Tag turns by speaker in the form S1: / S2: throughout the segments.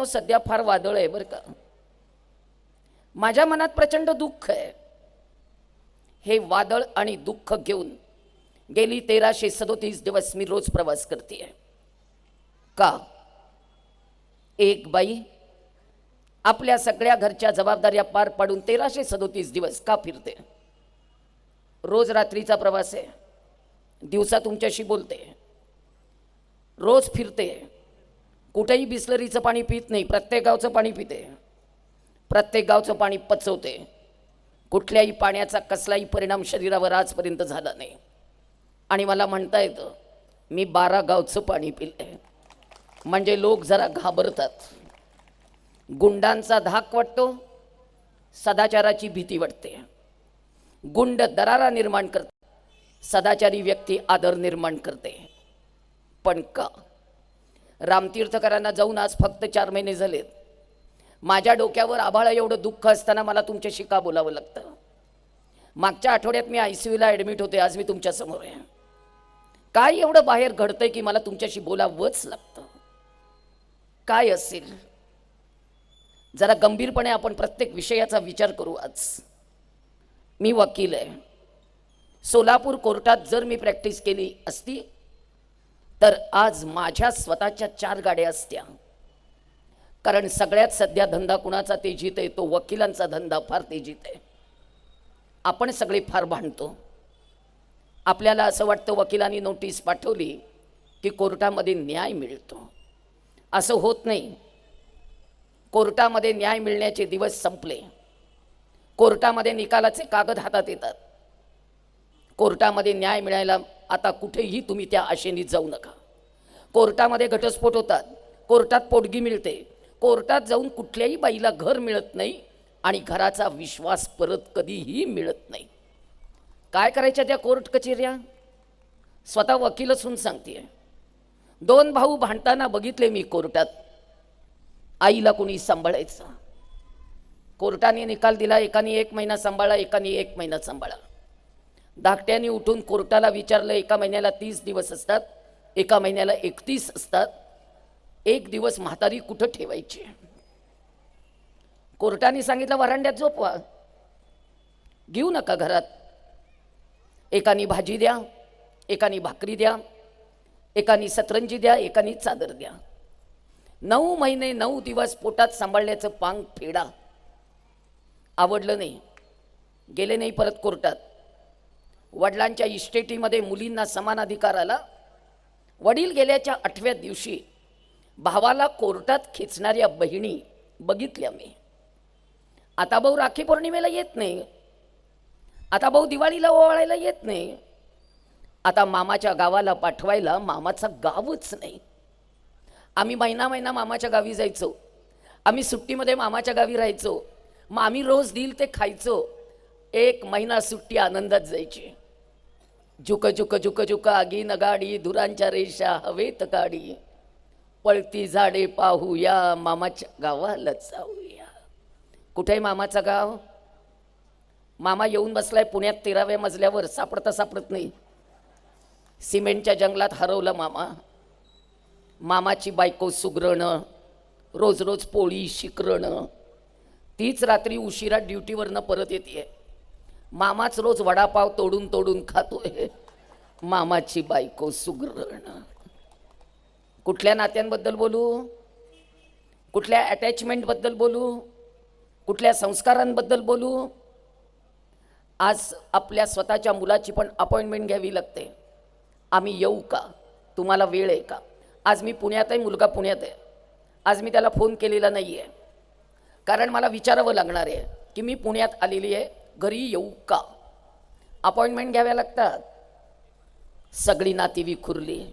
S1: सध्या फार वादळ आहे बरं का. माझ्या मनात प्रचंड दुःख आहे. हे वादळ आणि दुःख घेऊन गेली 1337 दिवस मी रोज प्रवास करते. का? एक बाई आपल्या सगळ्या घरच्या जबाबदाऱ्या पार पाडून 1337 दिवस का फिरते? रोज रात्रीचा प्रवास आहे, दिवसा तुमच्याशी बोलते, रोज फिरते, कुठेही बिस्लरीचं पाणी पित नाही, प्रत्येक गावचं पाणी पिते, प्रत्येक गावचं पाणी पचवते. कुठल्याही पाण्याचा कसलाही परिणाम शरीरावर आजपर्यंत झाला नाही. आणि मला म्हणता येतं मी 12 गावचं पाणी पिले. म्हणजे लोक जरा घाबरतात. गुंडांचा धाक वाटतो, सदाचाराची भीती वाटते. गुंड दरारा निर्माण करते, सदाचारी व्यक्ती आदर निर्माण करते. पण का? रामतीर्थकरांना जाऊन आज फक्त 4 महिने झालेत. माझ्या डोक्यावर आभाळ एवढं दुःख असताना मला तुमच्याशी का बोलावं लागतं? मागच्या आठवड्यात मी ICUला ॲडमिट होते, आज मी तुमच्या समोर आहे. काय एवढं बाहेर घडतंय की मला तुमच्याशी बोलावंच लागतं? काय असेल? जरा गंभीरपणे आपण प्रत्येक विषयाचा विचार करू. आज मी वकील आहे. सोलापूर कोर्टात जर मी प्रॅक्टिस केली असती तर आज माझ्या स्वतःच्या 4 गाड्या असत्या. कारण सगळ्यात सध्या धंदा कुणाचा तेजीत आहे? तो वकिलांचा धंदा फार तेजीत आहे. आपण सगळे फार भांडतो. आपल्याला असं वाटतं वकिलांनी नोटीस पाठवली की कोर्टामध्ये न्याय मिळतो. असं होत नाही. कोर्टामध्ये न्याय मिळण्याचे दिवस संपले. कोर्टामध्ये निकालाचे कागद हातात येतात. कोर्टामध्ये न्याय मिळायला आता कुठेही तुम्ही त्या आशेने जाऊ नका. कोर्टामध्ये घटस्फोट होतात, कोर्टात पोटगी मिळते, कोर्टात जाऊन कुठल्याही बाईला घर मिळत नाही आणि घराचा विश्वास परत कधीही मिळत नाही. काय करायच्या त्या कोर्ट कचेऱ्या? स्वतः वकील असून सांगते. 2 भाऊ भांडताना बघितले मी कोर्टात. आईला कोणी सांभाळायचं? कोर्टाने निकाल दिला, एकाने 1 महिना सांभाळा, एकाने 1 महिना सांभाळा. धाकट्याने उठून कोर्टाला विचारलं, एका महिन्याला 30 दिवस असतात, एका महिन्याला 31 असतात, 1 दिवस म्हातारी कुठं ठेवायची? कोर्टाने सांगितलं वरांड्यात झोपवा, घेऊ नका घरात. एकानी भाजी द्या, एकानी भाकरी द्या, एकानी सतरंजी द्या, एकानी चादर द्या. 9 महिने 9 दिवस पोटात सांभाळण्याचं पांग फेडा. आवडलं नाही, गेले नाही परत कोर्टात. वडिलांच्या इस्टेटीमध्ये मुलींना समान अधिकार आला. वडील गेल्याच्या 8व्या दिवशी भावाला कोर्टात खेचणाऱ्या बहिणी बघितल्या मी. आता भाऊ राखी पौर्णिमेला येत नाही, आता भाऊ दिवाळीला ओवाळायला येत नाही, आता मामाच्या गावाला पाठवायला मामाचा गावच नाही. आम्ही महिना महिना मामाच्या गावी जायचो, आम्ही सुट्टीमध्ये मामाच्या गावी राहायचो. मग आम्ही रोज दिल ते खायचो. 1 महिना सुट्टी आनंदात जायची. झुक झुक झुक झुक आगी नगाडी, धुरांच्या रेषा हवेत काढी, पळती झाडे पाहूया, मामाच्या गावाला जाऊया. कुठे मामाचं गाव? मामा येऊन बसलाय पुण्यात 13व्या मजल्यावर, सापडत नाही. सिमेंटच्या जंगलात हरवला मामा. मामाची बायको सुगरणं, रोज रोज पोळी शिकरणं. तीच रात्री उशिरा ड्युटीवरनं परत येते. मामाच रोज वडापाव तोडून तोडून खातोय. मामाची बायको सुगरणं. कुठल्या नात्यांबद्दल बोलू? कुठल्या अटॅचमेंटबद्दल बोलू? कुठल्या संस्कारांबद्दल बोलू? आज आपल्या स्वतःच्या मुलाची पण अपॉइंटमेंट घ्यावी लागते. आम्ही येऊ का? तुम्हाला वेळ आहे का? आज मी पुण्यात आहे, मुलगा पुण्यात आहे. आज मी त्याला फोन केलेला नाही आहे, कारण मला विचारावं लागणार आहे की मी पुण्यात आलेली आहे, घरी येऊ का? अपॉइंटमेंट घ्याव्या लागतात. सगळी नाती विखुरली,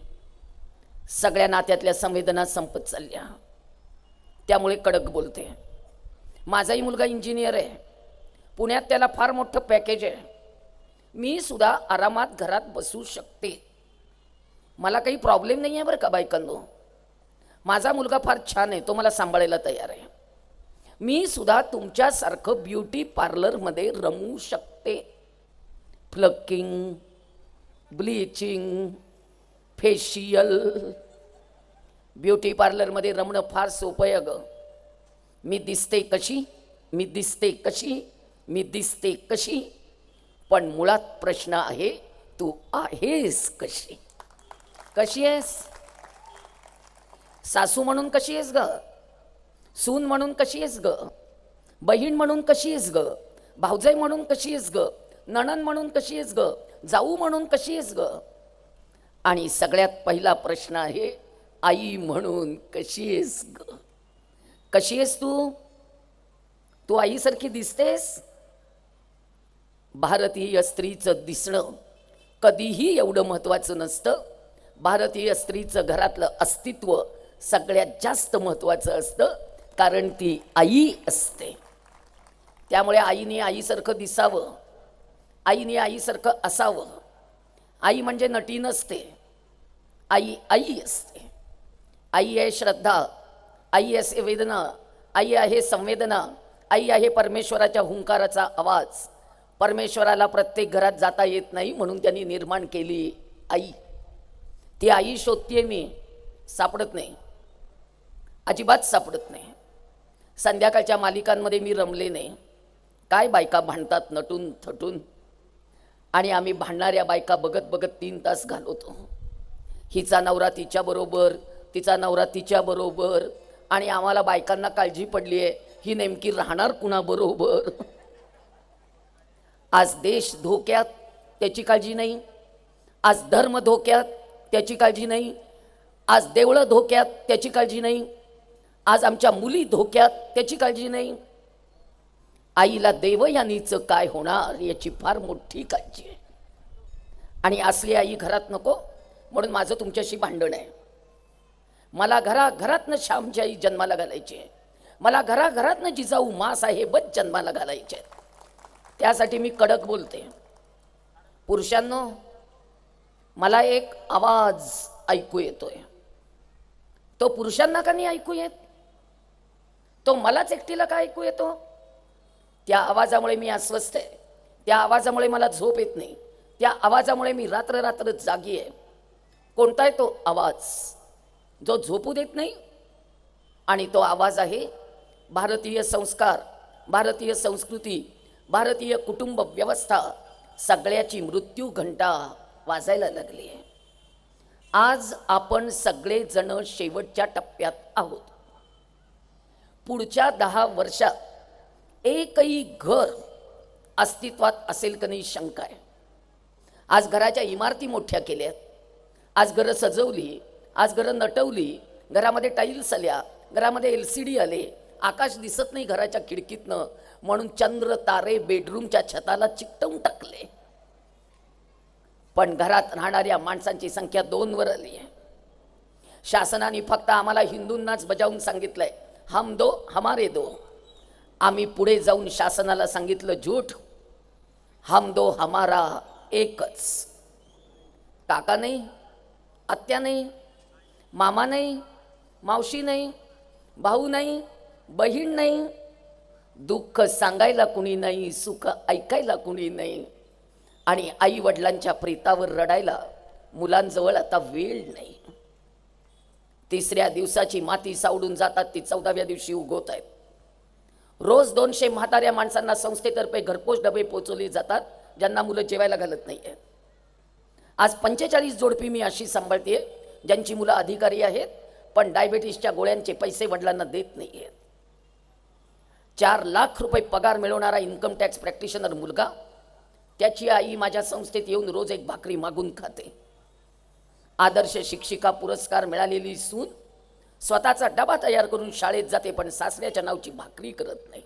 S1: सगळ्या नात्यातल्या संवेदना संपत चालल्या. त्यामुळे कडक बोलते. माझाही मुलगा इंजिनियर आहे, पुण्यात त्याला फार मोठं पॅकेज आहे. मी सुद्धा आरामात घरात बसू शकते. मला काही प्रॉब्लेम नाही आहे बरं का बायकांनो. माझा मुलगा फार छान आहे, तो मला सांभाळायला तयार आहे. मी सुद्धा तुमच्यासारखं ब्युटी पार्लरमध्ये रमू शकते. प्लकिंग, ब्लीचिंग, फेशियल, ब्युटी पार्लरमध्ये रमणं फार सोपं आहे गं. मी दिसते कशी, मी दिसते कशी, मी दिसते कशी, पण मुळात प्रश्न आहे तू आहेस कशी. कशी आहेस? सासू म्हणून कशी आहेस ग? सून म्हणून कशी आहेस ग? बहीण म्हणून कशी आहेस ग? भाऊजाई म्हणून कशी आहेस ग? नणंद म्हणून कशी आहेस ग? जाऊ म्हणून कशी आहेस ग? आणि सगळ्यात पहिला प्रश्न आहे आई म्हणून कशी आहेस ग? कशी आहेस तू? तू आईसारखी दिसतेस? भारतीय स्त्रीचं दिसणं कधीही एवढं महत्त्वाचं नसतं. भारतीय स्त्रीचं घरातलं अस्तित्व सगळ्यात जास्त महत्त्वाचं असतं, कारण ती आई असते. त्यामुळे आईने आईसारखं दिसावं, आईने आईसारखं असावं. आई म्हणजे नटी नसते, आई आई असते. आई आहे श्रद्धा, आई आहे वेदना, आई आहे संवेदना, आई आहे परमेश्वराच्या हुंकाराचा आवाज. परमेश्वराला प्रत्येक घरात जाता येत नाही म्हणून त्यांनी निर्माण केली आई. ती आई शोधते मी, सापडत नाही, अजिबात सापडत नाही. संध्याकाळच्या मालिकांमध्ये मी रमले नाही. काय बायका भांडतात नटून थटून, आणि आम्ही भांडणाऱ्या बायका बघत बघत 3 तास घालवतो. हिचा नवरा तिच्याबरोबर, तिचा नवरा तिच्याबरोबर, आणि आम्हाला बायकांना काळजी पडली आहे ही नेमकी राहणार कुणाबरोबर. आज देश धोक्यात त्याची काळजी नाही, आज धर्म धोक्यात त्याची काळजी नाही, आज देवळं धोक्यात त्याची काळजी नाही, आज आमच्या मुली धोक्यात त्याची काळजी नाही. आईला देवयानीचं काय होणार याची फार मोठी काळजी आहे. आणि असली आई घरात नको, म्हणून माझं तुमच्याशी भांडण आहे. मला घराघरातनं श्यामची आई जन्माला घालायची आहे, मला घराघरातनं जिजाऊ मासाहेबच जन्माला घालायचे आहेत. त्यासाठी मी कडक बोलते. पुरुषांनो, मला एक आवाज ऐकू येतोय. तो पुरुषांना का नाही ऐकू येत? तो मलाच एकटीला का ऐकू येतो? त्या आवाजामुळे मी अस्वस्थ आहे, त्या आवाजामुळे मला झोप येत नाही, त्या आवाजामुळे मी रात्र रात्र जागी आहे. कोणता आहे तो आवाज जो झोपू देत नाही? आणि तो आवाज आहे भारतीय संस्कार, भारतीय संस्कृती, भारतीय कुटुंब व्यवस्था सगळ्याची मृत्यू घंटा वाजायला लागली आहे. आज आपण सगळेजण शेवटच्या टप्प्यात आहोत. पुढच्या 10 वर्षात एकही घर अस्तित्वात असेल का नाही शंका आहे. आज घराच्या इमारती मोठ्या केल्यात, आज घरं सजवली, आज घरं नटवली, घरामध्ये टाईल्स आल्या, घरामध्ये LCD आले, आकाश दिसत नाही घराच्या खिडकीतनं म्हणून चंद्र तारे बेडरूमच्या छताला चिकटवून टाकले. पण घरात राहणाऱ्या माणसांची संख्या 2 वर आली आहे. शासनाने फक्त आम्हाला हिंदूंनाच बजावून सांगितलंय हम दो हमारे दो. आम्ही पुढे जाऊन शासनाला सांगितलं झूठ, हम दो हमारा एकच. काका नाही, आत्या नाही, मामा नाही, मावशी नाही, भाऊ नाही, बहीण नाही, दुःख सांगायला कुणी नाही, सुख ऐकायला कुणी नाही, आणि आई वडिलांच्या प्रेतावर रडायला मुलांजवळ आता वेळ नाही. 3ऱ्या दिवसाची माती सावडून जातात ती 14व्या दिवशी उगवत आहेत. रोज 200 म्हाताऱ्या माणसांना संस्थेतर्फे घरपोच डबे पोचवले जातात ज्यांना मुलं जेवायला घालत नाही आहेत. आज 45 जोडपी मी अशी सांभाळते ज्यांची मुलं अधिकारी आहेत पण डायबिटीसच्या गोळ्यांचे पैसे वडिलांना देत नाही आहेत. 4 लाख रुपये पगार मिळवणारा इन्कम टॅक्स प्रॅक्टिशनर मुलगा, त्याची आई माझ्या संस्थेत येऊन रोज एक भाकरी मागून खाते. आदर्श शिक्षिका पुरस्कार मिळालेली सून स्वतःचा डबा तयार करून शाळेत जाते पण सासऱ्याच्या नावची भाकरी करत नाही.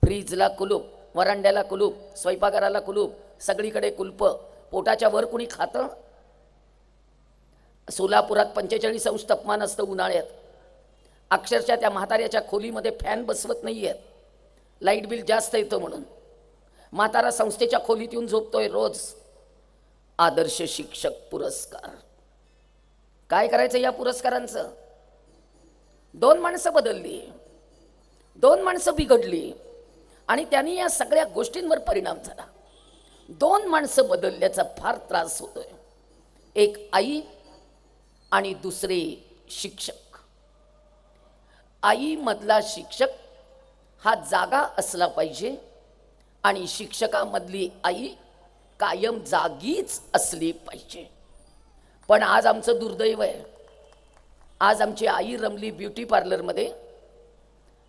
S1: फ्रीजला कुलूप, वरांड्याला कुलूप, स्वयंपाकघराला कुलूप, सगळीकडे कुलप. पोटाच्या वर कुणी खातं? सोलापुरात 45 अंश तापमान असतं उन्हाळ्यात. अक्षरशः त्या म्हाताऱ्याच्या खोलीमध्ये फॅन बसवत नाही आहेत, लाईट बिल जास्त येतं म्हणून. म्हातारा संस्थेच्या खोलीत येऊन झोपतोय रोज. आदर्श शिक्षक पुरस्कार. काय करायचं या पुरस्कारांचं? 2 माणसं बदलली, 2 माणसं बिघडली आणि त्यांनी या सगळ्या गोष्टींवर परिणाम झाला. 2 माणसं बदलल्याचा फार त्रास होतोय. एक आई आणि दुसरे शिक्षक. आई मधला शिक्षक हा जागा असला पाहिजे आणि शिक्षकामधली आई कायम जागीच असली पाहिजे. पण आज आमचं दुर्दैव आहे, आज आमची आई रमली ब्युटी पार्लरमध्ये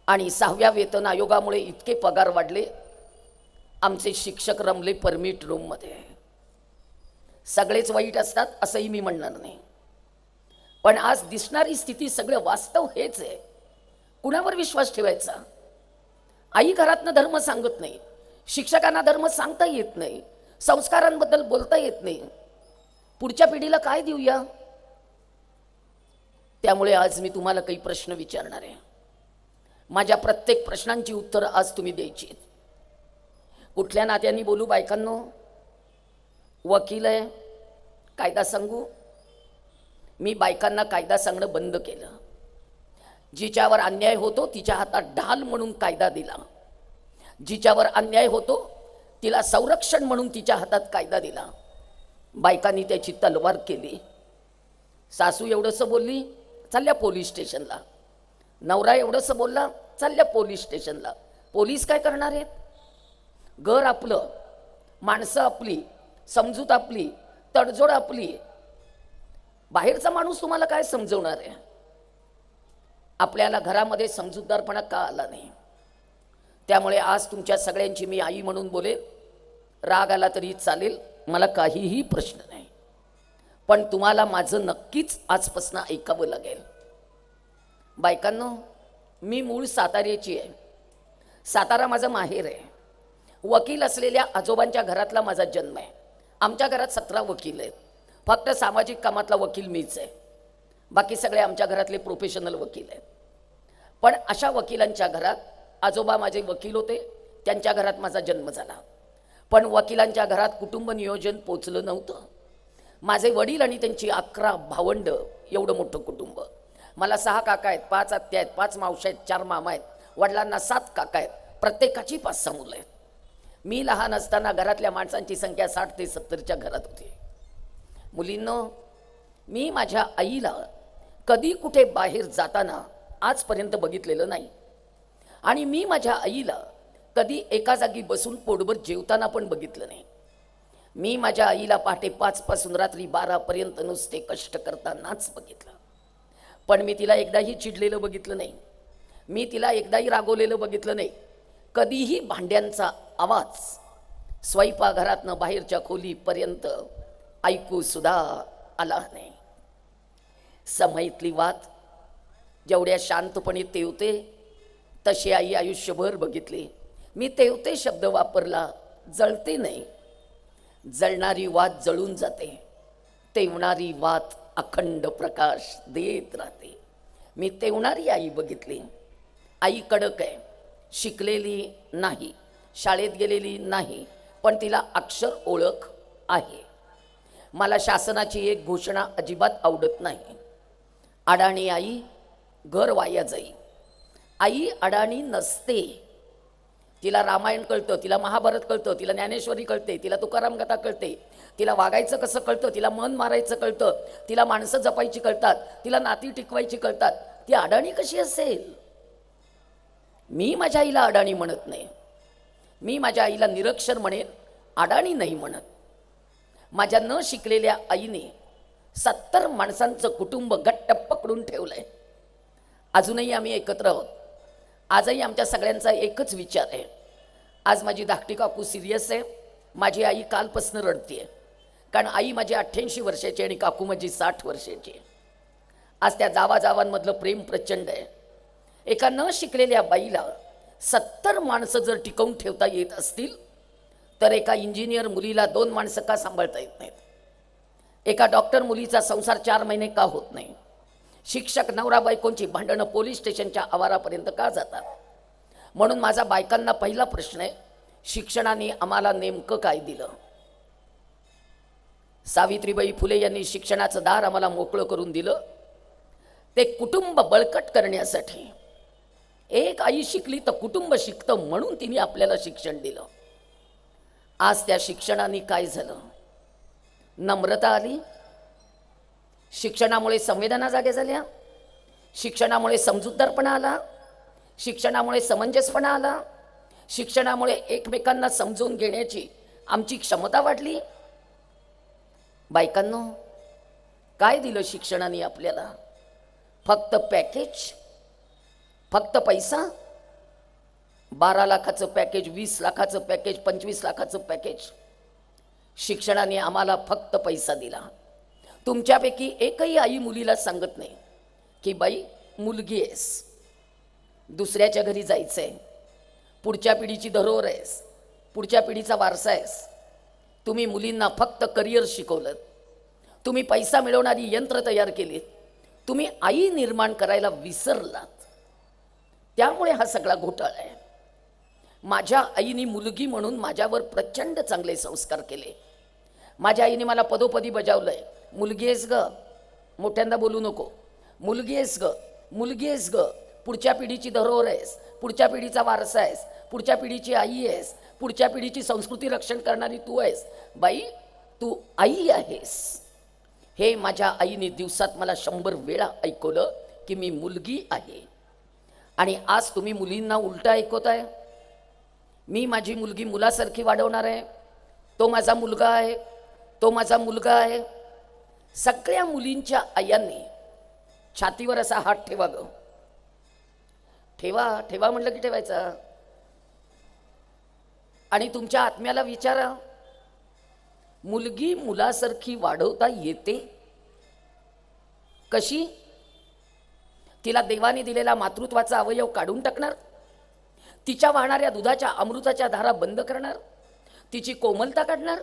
S1: आणि 6व्या वेतन आयोगामुळे इतके पगार वाढले, आमचे शिक्षक रमले परमिट रूममध्ये. सगळेच वाईट असतात असंही मी म्हणणार नाही, पण आज दिसणारी स्थिती सगळं वास्तव हेच आहे. कुणावर विश्वास ठेवायचा? आई घरातनं धर्म सांगत नाही, शिक्षकांना धर्म सांगता येत नाही, संस्कारांबद्दल बोलता येत नाही. पुढच्या पिढीला काय देऊया? त्यामुळे आज मी तुम्हाला काही प्रश्न विचारणार आहे. माझ्या प्रत्येक प्रश्नांची उत्तरं आज तुम्ही द्यायची आहेत. कुठल्या नात्यांनी बोलू बायकांनो? वकील आहे, कायदा सांगू? मी बायकांना कायदा सांगणं बंद केलं. जिच्यावर अन्याय होतो तिच्या हातात ढाल म्हणून कायदा दिला, जिच्यावर अन्याय होतो तिला संरक्षण म्हणून तिच्या हातात कायदा दिला. बायकांनी त्याची तलवार केली. सासू एवढंसं बोलली, चालल्या पोलीस स्टेशनला. नवरा एवढंसं बोलला, चालल्या पोलीस स्टेशनला. पोलीस काय करणार आहेत? घर आपलं, माणसं आपली, समजूत आपली, तडजोड आपली. बाहेरचा माणूस तुम्हाला काय समजवणार आहे? आपल्याला घरामध्ये समजूतदारपणा का आला नाही? त्यामुळे आज तुमच्या सगळ्यांची मी आई म्हणून बोलेल. राग आला तरी चालेल, मला काहीही प्रश्न नाही, पण तुम्हाला माझं नक्कीच आजपासून ऐकावं लागेल. बायकांनो, मी मूळ साताऱ्याची आहे. सातारा माझं माहेर आहे. वकील असलेल्या आजोबांच्या घरातला माझा जन्म आहे. आमच्या घरात 17 वकील आहेत. फक्त सामाजिक कामातला वकील मीच आहे, बाकी सगळे आमच्या घरातले प्रोफेशनल वकील आहेत. पण अशा वकिलांच्या घरात आजोबा माझे वकील होते, त्यांच्या घरात माझा जन्म झाला. पण वकिलांच्या घरात कुटुंब नियोजन पोचलं नव्हतं. माझे वडील आणि त्यांची 11 भावंड, एवढं मोठं कुटुंब. मला 6 काका आहेत, 5 आत्या आहेत, 5 मावश्या आहेत, 4 मामा आहेत. वडिलांना 7 काका आहेत, प्रत्येकाची 5-6 मुलं आहेत. मी लहान असताना घरातल्या माणसांची संख्या 60 ते 70च्या घरात होती. मुलींनो, मी माझ्या आईला कधी कुठे बाहेर जाताना आजपर्यंत बघितलेलं नाही, आणि मी माझ्या आईला कधी एका जागी बसून पोटभर जेवताना पण बघितलं नाही. मी माझ्या आईला पहाटे 5 पासून रात्री 12 पर्यंत नुसते कष्ट करतानाच बघितलं. पण मी तिला एकदाही चिडलेलं बघितलं नाही, मी तिला एकदाही रागवलेलं बघितलं नाही. कधीही भांड्यांचा आवाज स्वयंपाकघरातनं बाहेरच्या खोलीपर्यंत ऐकू सुद्धा आला नाही. समईतली वात जेवढ्या शांतपणे तेवते तशी आई आयुष्यभर बघितली. मी तेवते शब्द वापरला, जळते नाही. जळणारी वात जळून जाते, तेवणारी वात अखंड प्रकाश देत राहते. मी तेवणारी आई बघितली. आई कडक आहे, शिकलेली नाही, शाळेत गेलेली नाही, पण तिला अक्षर ओळख आहे. मला शासनाची एक घोषणा अजिबात आवडत नाही. अडाणी आई घर वाया जाई. आई अडाणी नसते. तिला रामायण कळतं, तिला महाभारत कळतं, तिला ज्ञानेश्वरी कळते, तिला तुकाराम कथा कळते, तिला वागायचं कसं कळतं, तिला मन मारायचं कळतं, तिला माणसं जपायची कळतात, तिला नाती टिकवायची कळतात. ती अडाणी कशी असेल? मी माझ्या आईला अडाणी म्हणत नाही. मी माझ्या आईला निरक्षर म्हणेन, अडाणी नाही म्हणत. माझ्या न शिकलेल्या आईने 70 माणसांचं कुटुंब घट्ट पकडून ठेवलंय. अजूनही आम्ही एकत्र आहोत. आजही आमच्या सगळ्यांचा एकच विचार आहे. आज माझी धाकटी काकू सिरियस आहे. माझी आई कालपासून रडतीये, कारण आई माझी 88 वर्षाची आणि काकू माझी 60 वर्षाची. आज त्या जावाजावांमधलं प्रेम प्रचंड आहे. एका न शिकलेल्या बाईला 70 माणसं जर टिकवून ठेवता येत असतील, तर एका इंजिनियर मुलीला 2 माणसं का सांभाळता येत नाहीत? एका डॉक्टर मुलीचा संसार 4 महिने का होत नाही? शिक्षक नवरा बायकोंची भांडणं पोलीस स्टेशनच्या आवारापर्यंत का जातात? म्हणून माझा बायकांना पहिला प्रश्न आहे, शिक्षणाने आम्हाला नेमकं काय दिलं? सावित्रीबाई फुले यांनी शिक्षणाचं दार आम्हाला मोकळं करून दिलं, ते कुटुंब बळकट करण्यासाठी. एक आई शिकली तर कुटुंब शिकतं म्हणून तिने आपल्याला शिक्षण दिलं. आज त्या शिक्षणाने काय झालं? नम्रता आली, शिक्षणामुळे संवेदना जागे झाल्या, शिक्षणामुळे समजूतदारपणा आला, शिक्षणामुळे समंजसपणा आला, शिक्षणामुळे एकमेकांना समजून घेण्याची आमची क्षमता वाढली. बायकांनो, काय दिलं शिक्षणाने आपल्याला? फक्त पॅकेज, फक्त पैसा. 12 लाखाचं पॅकेज, 20 लाखाचं पॅकेज, 25 लाखाचं पॅकेज. शिक्षणाने आम्हाला फक्त पैसा दिला. तुमच्यापैकी एकही आई मुलीला सांगत नाही की बाई मुलगी आहेस, दुसऱ्याच्या घरी जायचंय, पुढच्या पिढीची धरोहर आहेस, पुढच्या पिढीचा वारसा आहेस. तुम्ही मुलींना फक्त करिअर शिकवलं, तुम्ही पैसा मिळवणारी यंत्र तयार केली, तुम्ही आई निर्माण करायला विसरलात. त्यामुळे हा सगळा घोटाळा आहे. माझ्या आईने मुलगी म्हणून माझ्यावर प्रचंड चांगले संस्कार केले. माझ्या आईने मला पदोपदी बजावलंय, मुलगी आहेस ग, मोठ्यांदा बोलू नको, मुलगी आहेस ग, मुलगी आहेस ग, पुढच्या पिढीची धरोहर आहेस, पुढच्या पिढीचा वारसा आहेस, पुढच्या पिढीची आई आहेस, पुढच्या पिढीची संस्कृती रक्षण करणारी तू आहेस. बाई तू आई आहेस. हे माझ्या आईने दिवसात मला 100 वेळा ऐकवलं की मी मुलगी आहे. आणि आज तुम्ही मुलींना उलटं ऐकवताय. मी माझी मुलगी मुलासारखी वाढवणार आहे, तो माझा मुलगा आहे, तो माझा मुलगा आहे. सगळ्या मुलींच्या आयांनी छातीवर असा हात ठेवा ग, ठेवा ठेवा म्हटलं की ठेवायचा. आणि तुमच्या आत्म्याला विचारा, मुलगी मुलासारखी वाढवता येते कशी? तिला देवाने दिलेला मातृत्वाचा अवयव काढून टाकणार, तिच्या वाहणाऱ्या दुधाच्या अमृताच्या धारा बंद करणार, तिची कोमलता काढणार,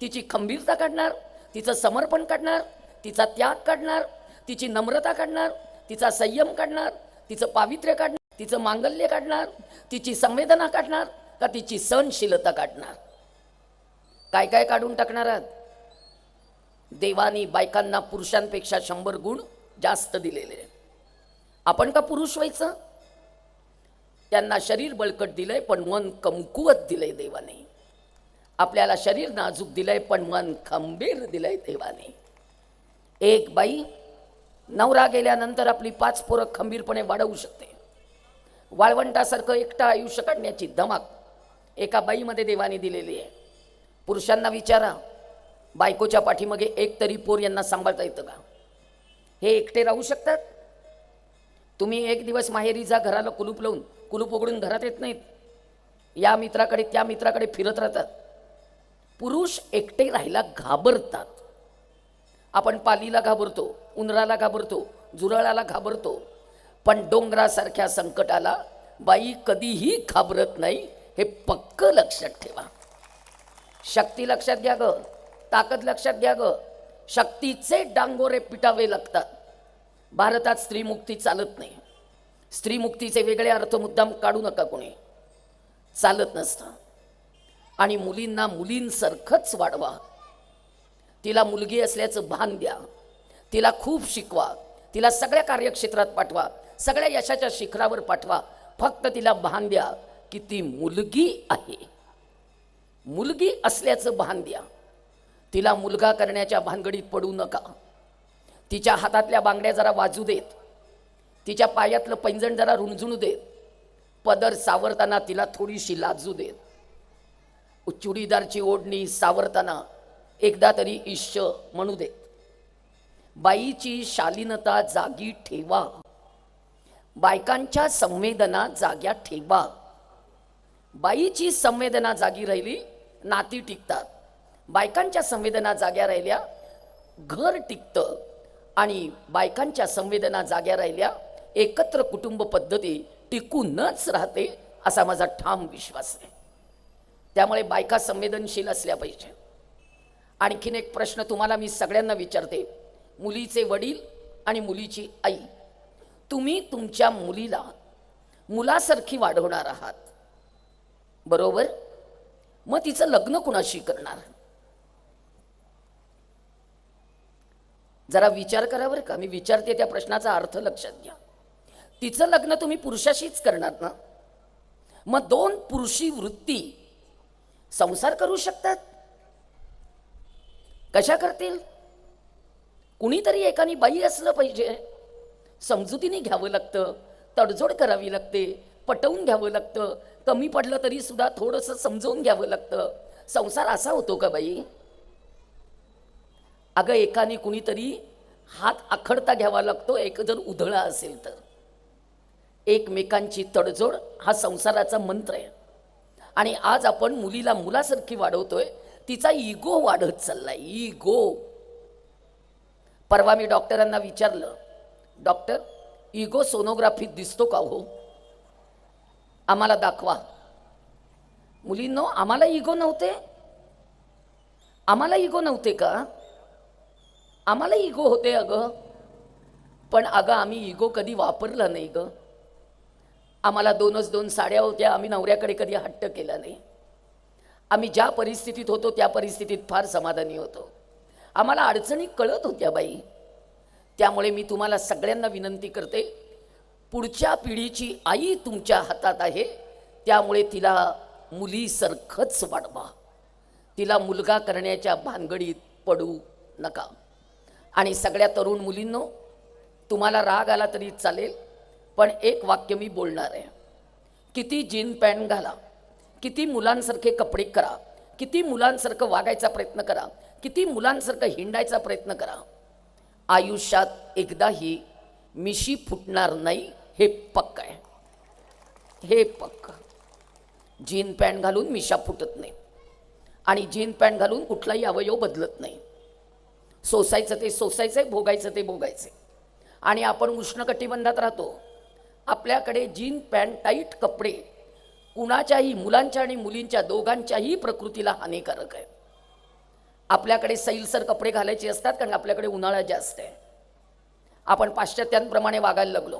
S1: तिची खंबीरता काढणार, तिचं समर्पण काढणार, तिचा त्याग काढणार, तिची नम्रता काढणार, तिचा संयम काढणार, तिचं पावित्र्य काढणार, तिचं मांगल्य काढणार, तिची संवेदना काढणार का तिची सहनशीलता काढणार? काय काय काढून टाकणार आहात? देवानी बायकांना पुरुषांपेक्षा 100 गुण जास्त दिलेले. आपण का पुरुष व्हायचं? त्यांना शरीर बळकट दिलंय पण मन कमकुवत दिलंय देवाने. आपल्याला शरीर नाजूक दिलंय पण मन खंबीर दिलंय देवाने. एक बाई नवरा गेल्यानंतर आपली 5 पोरं खंबीरपणे वाढवू शकते. वाळवंटासारखं एकटं आयुष्य काढण्याची धमक एका बाईमध्ये देवाने दिलेली आहे. पुरुषांना विचारा, बायकोच्या पाठीमागे एक तरी पोर यांना सांभाळता येतं का? हे एकटे राहू शकतात? तुम्ही एक दिवस माहेरी जा, घराला कुलूप लावून, कुलूप उघडून घरात येत नाहीत, या मित्राकडे त्या मित्राकडे फिरत राहतात. पुरुष एकटे राहायला घाबरतात. आपण पालीला घाबरतो, उंदराला घाबरतो, झुरळाला घाबरतो, पण डोंगरासारख्या संकटाला बाई कधीही घाबरत नाही. हे पक्क लक्षात ठेवा. शक्ती लक्षात घ्या ग, ताकद लक्षात घ्या ग. शक्तीचे डांगोरे पिटावे लागतात. भारतात स्त्रीमुक्ती चालत नाही. स्त्रीमुक्तीचे वेगळे अर्थ मुद्दाम काढू नका कोणी, चालत नसतं. आणि मुलींना मुलींसारखंच वाढवा. तिला मुलगी असल्याचं भान द्या, तिला खूप शिकवा, तिला सगळ्या कार्यक्षेत्रात पाठवा, सगळ्या यशाच्या शिखरावर पाठवा. फक्त तिला भान द्या की ती मुलगी आहे. मुलगी असल्याचं भान द्या. तिला मुलगा करण्याच्या भानगडीत पडू नका. तिच्या हातातल्या बांगड्या जरा वाजू देत, तिच्या पायातलं पैंजण जरा रुंजून देत, पदर सावरताना तिला थोडीशी लाजू देत, चुडीदारची ओढणी सावरताना एकदा तरी ईश्य म्हणू देत. बाईची शालीनता जागी ठेवा. बायकांच्या संवेदना जाग्या ठेवा. बाईची संवेदना जागी राहिली, नाती टिकतात. बायकांच्या संवेदना जाग्या राहिल्या, घर टिकतं. आणि बायकांच्या संवेदना जाग्या राहिल्या, एकत्र कुटुंब पद्धती टिकूनच राहते, असा माझा ठाम विश्वास आहे. त्यामुळे बायका संवेदनशील असल्या पाहिजे. आणखीन एक प्रश्न तुम्हाला मी सगळ्यांना विचारते, मुलीचे वडील आणि मुलीची आई, तुम्ही तुमच्या मुलीला मुलासारखी वाढवणार आहात, बरोबर? मग तिचं लग्न कुणाशी करणार? जरा विचार करा बरं का. मी विचारते त्या प्रश्नाचा अर्थ लक्षात घ्या. तिचं लग्न तुम्ही पुरुषाशीच करणार ना? मग 2 पुरुषी वृत्ती संसार करू शकतात? कशा करतील? कुणीतरी एकाने बाई असलं पाहिजे. समजुतीने घ्यावं लागतं, तडजोड करावी लागते, पटवून घ्यावं लागतं, कमी पडलं तरी सुद्धा थोडंसं समजावून घ्यावं लागतं. संसार असा होतो का बाई? अगं एकाने कुणीतरी हात आखडता घ्यावा लागतो, एक जर उधळा असेल तर. एकमेकांची तडजोड हा संसाराचा मंत्र आहे. आणि आज आपण मुलीला मुलासारखी वाढवतोय, तिचा इगो वाढत चाललाय, इगो. परवा मी डॉक्टरांना विचारलं, डॉक्टर इगो सोनोग्राफीत दिसतो का हो? आम्हाला दाखवा. मुलींनो, आम्हाला इगो नव्हते? आम्हाला इगो नव्हते का? आम्हाला इगो होते अगं. पण अगं आम्ही इगो कधी वापरला नाही ग. आम्हाला दोन साड्या होत्या, आम्ही नवऱ्याकडे कधी हट्ट केला नाही. आम्ही ज्या परिस्थितीत होतो त्या परिस्थितीत फार समाधानी होतो. आम्हाला अडचणी कळत होत्या बाई. त्यामुळे मी तुम्हाला सगळ्यांना विनंती करते, पुढच्या पिढीची आई तुमच्या हातात आहे, त्यामुळे तिला मुलीसारखंच वाढवा. तिला मुलगा करण्याच्या भानगडीत पडू नका. आणि सगळ्या तरुण मुलींनो, तुम्हाला राग आला तरी चालेल, पण एक वाक्य मी बोलणार आहे. किती जीन पॅन्ट घाला, किती मुलांसारखे कपडे करा, किती मुलांसारखं वागायचा प्रयत्न करा, किती मुलांसारखं हिंडायचा प्रयत्न करा, आयुष्यात एकदाही मिशी फुटणार नाही, हे पक्क आहे. हे पक्क. जीन पॅन्ट घालून मिशा फुटत नाही आणि जीन पॅन्ट घालून कुठलाही अवयव बदलत नाही. सोसायचं ते सोसायचं आहे, भोगायचं ते भोगायचं. आणि आपण उष्णकटिबंधात राहतो. आपल्याकडे जीन पॅन्ट टाईट कपडे कुणाच्याही, मुलांच्या आणि मुलींच्या दोघांच्याही प्रकृतीला हानिकारक आहे. आपल्याकडे सैलसर कपडे घालायचे असतात, कारण आपल्याकडे उन्हाळा जास्त आहे. आपण पाश्चात्यांप्रमाणे वागायला लागलो.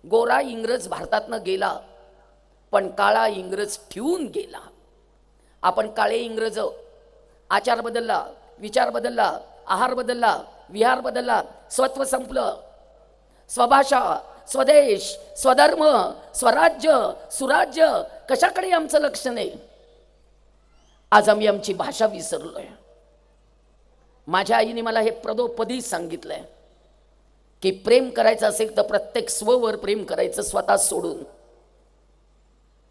S1: गोरा इंग्रज भारतातनं गेला, पण काळा इंग्रज ठेवून गेला. आपण काळे इंग्रज, आचार बदलला, विचार बदलला, आहार बदलला, विहार बदलला, स्वत्व संपलं. स्वभाषा, स्वदेश, स्वधर्म, स्वराज्य, सुराज्य, कशाकडे आमचं लक्ष नाही. आज आम्ही आमची भाषा विसरलोय. माझ्या आईने मला हे पदोपदी सांगितलंय की प्रेम करायचं असेल तर प्रत्येक स्ववर प्रेम करायचं, स्वतः सोडून.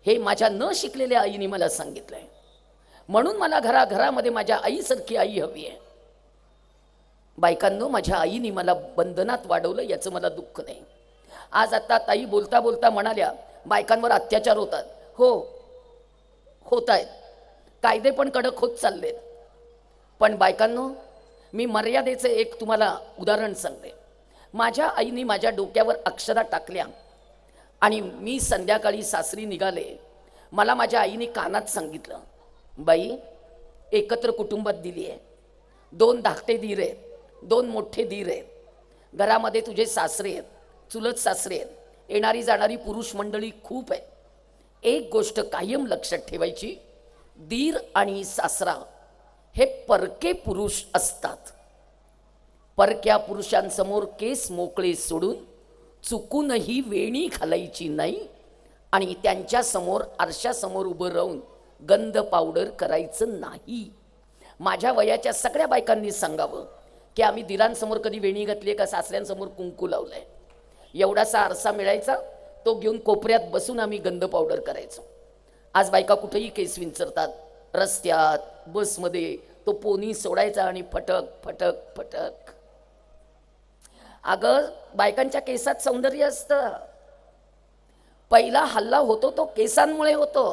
S1: हे माझ्या न शिकलेल्या आईने मला सांगितलंय. म्हणून मला घराघरामध्ये माझ्या आईसारखी आई हवी आहे. बायकांनो, माझ्या आईने मला बंधनात वाढवलं, याचं मला दुःख नाही. आज आता ताई बोलता बोलता म्हणाल्या बायकांवर अत्याचार होतात. हो, होत आहेत. कायदे पण कडक होत चाललेत. पण बायकांनो, मी मर्यादेचं एक तुम्हाला उदाहरण सांगते. माझ्या आईने माझ्या डोक्यावर अक्षरा टाकल्या आणि मी संध्याकाळी सासरी निघाले. मला माझ्या आईने कानात सांगितलं, बाई, एकत्र कुटुंबात दिली आहे, 2 धाकटे धीर आहेत, 2 मोठे धीर आहेत, घरामध्ये तुझे सासरे आहेत, चुलत सासरे आहेत, येणारी जाणारी पुरुष मंडळी खूप आहे. एक गोष्ट कायम लक्षात ठेवायची, धीर आणि सासरा हे परके पुरुष असतात. परक्या पुरुषांसमोर केस मोकळे सोडून चुकूनही वेणी घालायची नाही आणि त्यांच्यासमोर आरशासमोर उभं राहून गंध पावडर करायचं नाही. माझ्या वयाच्या सगळ्या बायकांनी सांगावं की आम्ही दिरांसमोर कधी वेणी घातली का सासऱ्यांसमोर कुंकू लावलंय. एवढासा आरसा मिळायचा, तो घेऊन कोपऱ्यात बसून आम्ही गंध पावडर करायचो. आज बायका कुठेही केस विंचरतात, रस्त्यात, बसमध्ये तो पोनी सोडायचा आणि फटक फटक फटक. अगं, बायकांच्या केसात सौंदर्य असतं. पहिला हल्ला होतो तो केसांमुळे होतो.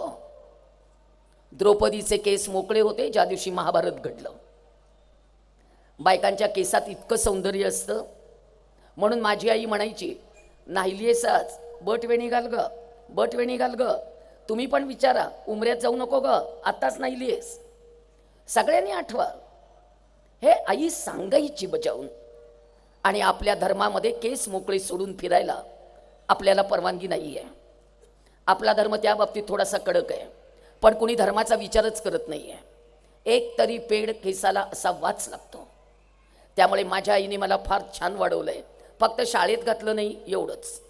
S1: द्रौपदीचे केस मोकळे होते ज्या दिवशी महाभारत घडलं. बायकांच्या केसात इतकं सौंदर्य असतं. म्हणून माझी आई म्हणायची, नाहिलीयसाच बटवेणी घाल ग, बटवेणी घाल ग. तुम्ही पण विचारा, उमऱ्यात जाऊ नको ग, आत्ताच नाहिलीयस. सगळ्यांनी आठवा, हे आई सांगायची बजावून. आणि आपल्या धर्मामध्ये केस मोकळे सोडून फिरायला आपल्याला परवानगी नाही आहे. आपला धर्म त्या बाबतीत थोडासा कडक आहे, पण कोणी धर्माचा विचारच करत नाही आहे. एक तरी पेड केसाला असा वाच लागतो. त्यामुळे माझ्या आईने मला फार छान वाढवलं आहे. फक्त शाळेत घातलं नाही एवढंच.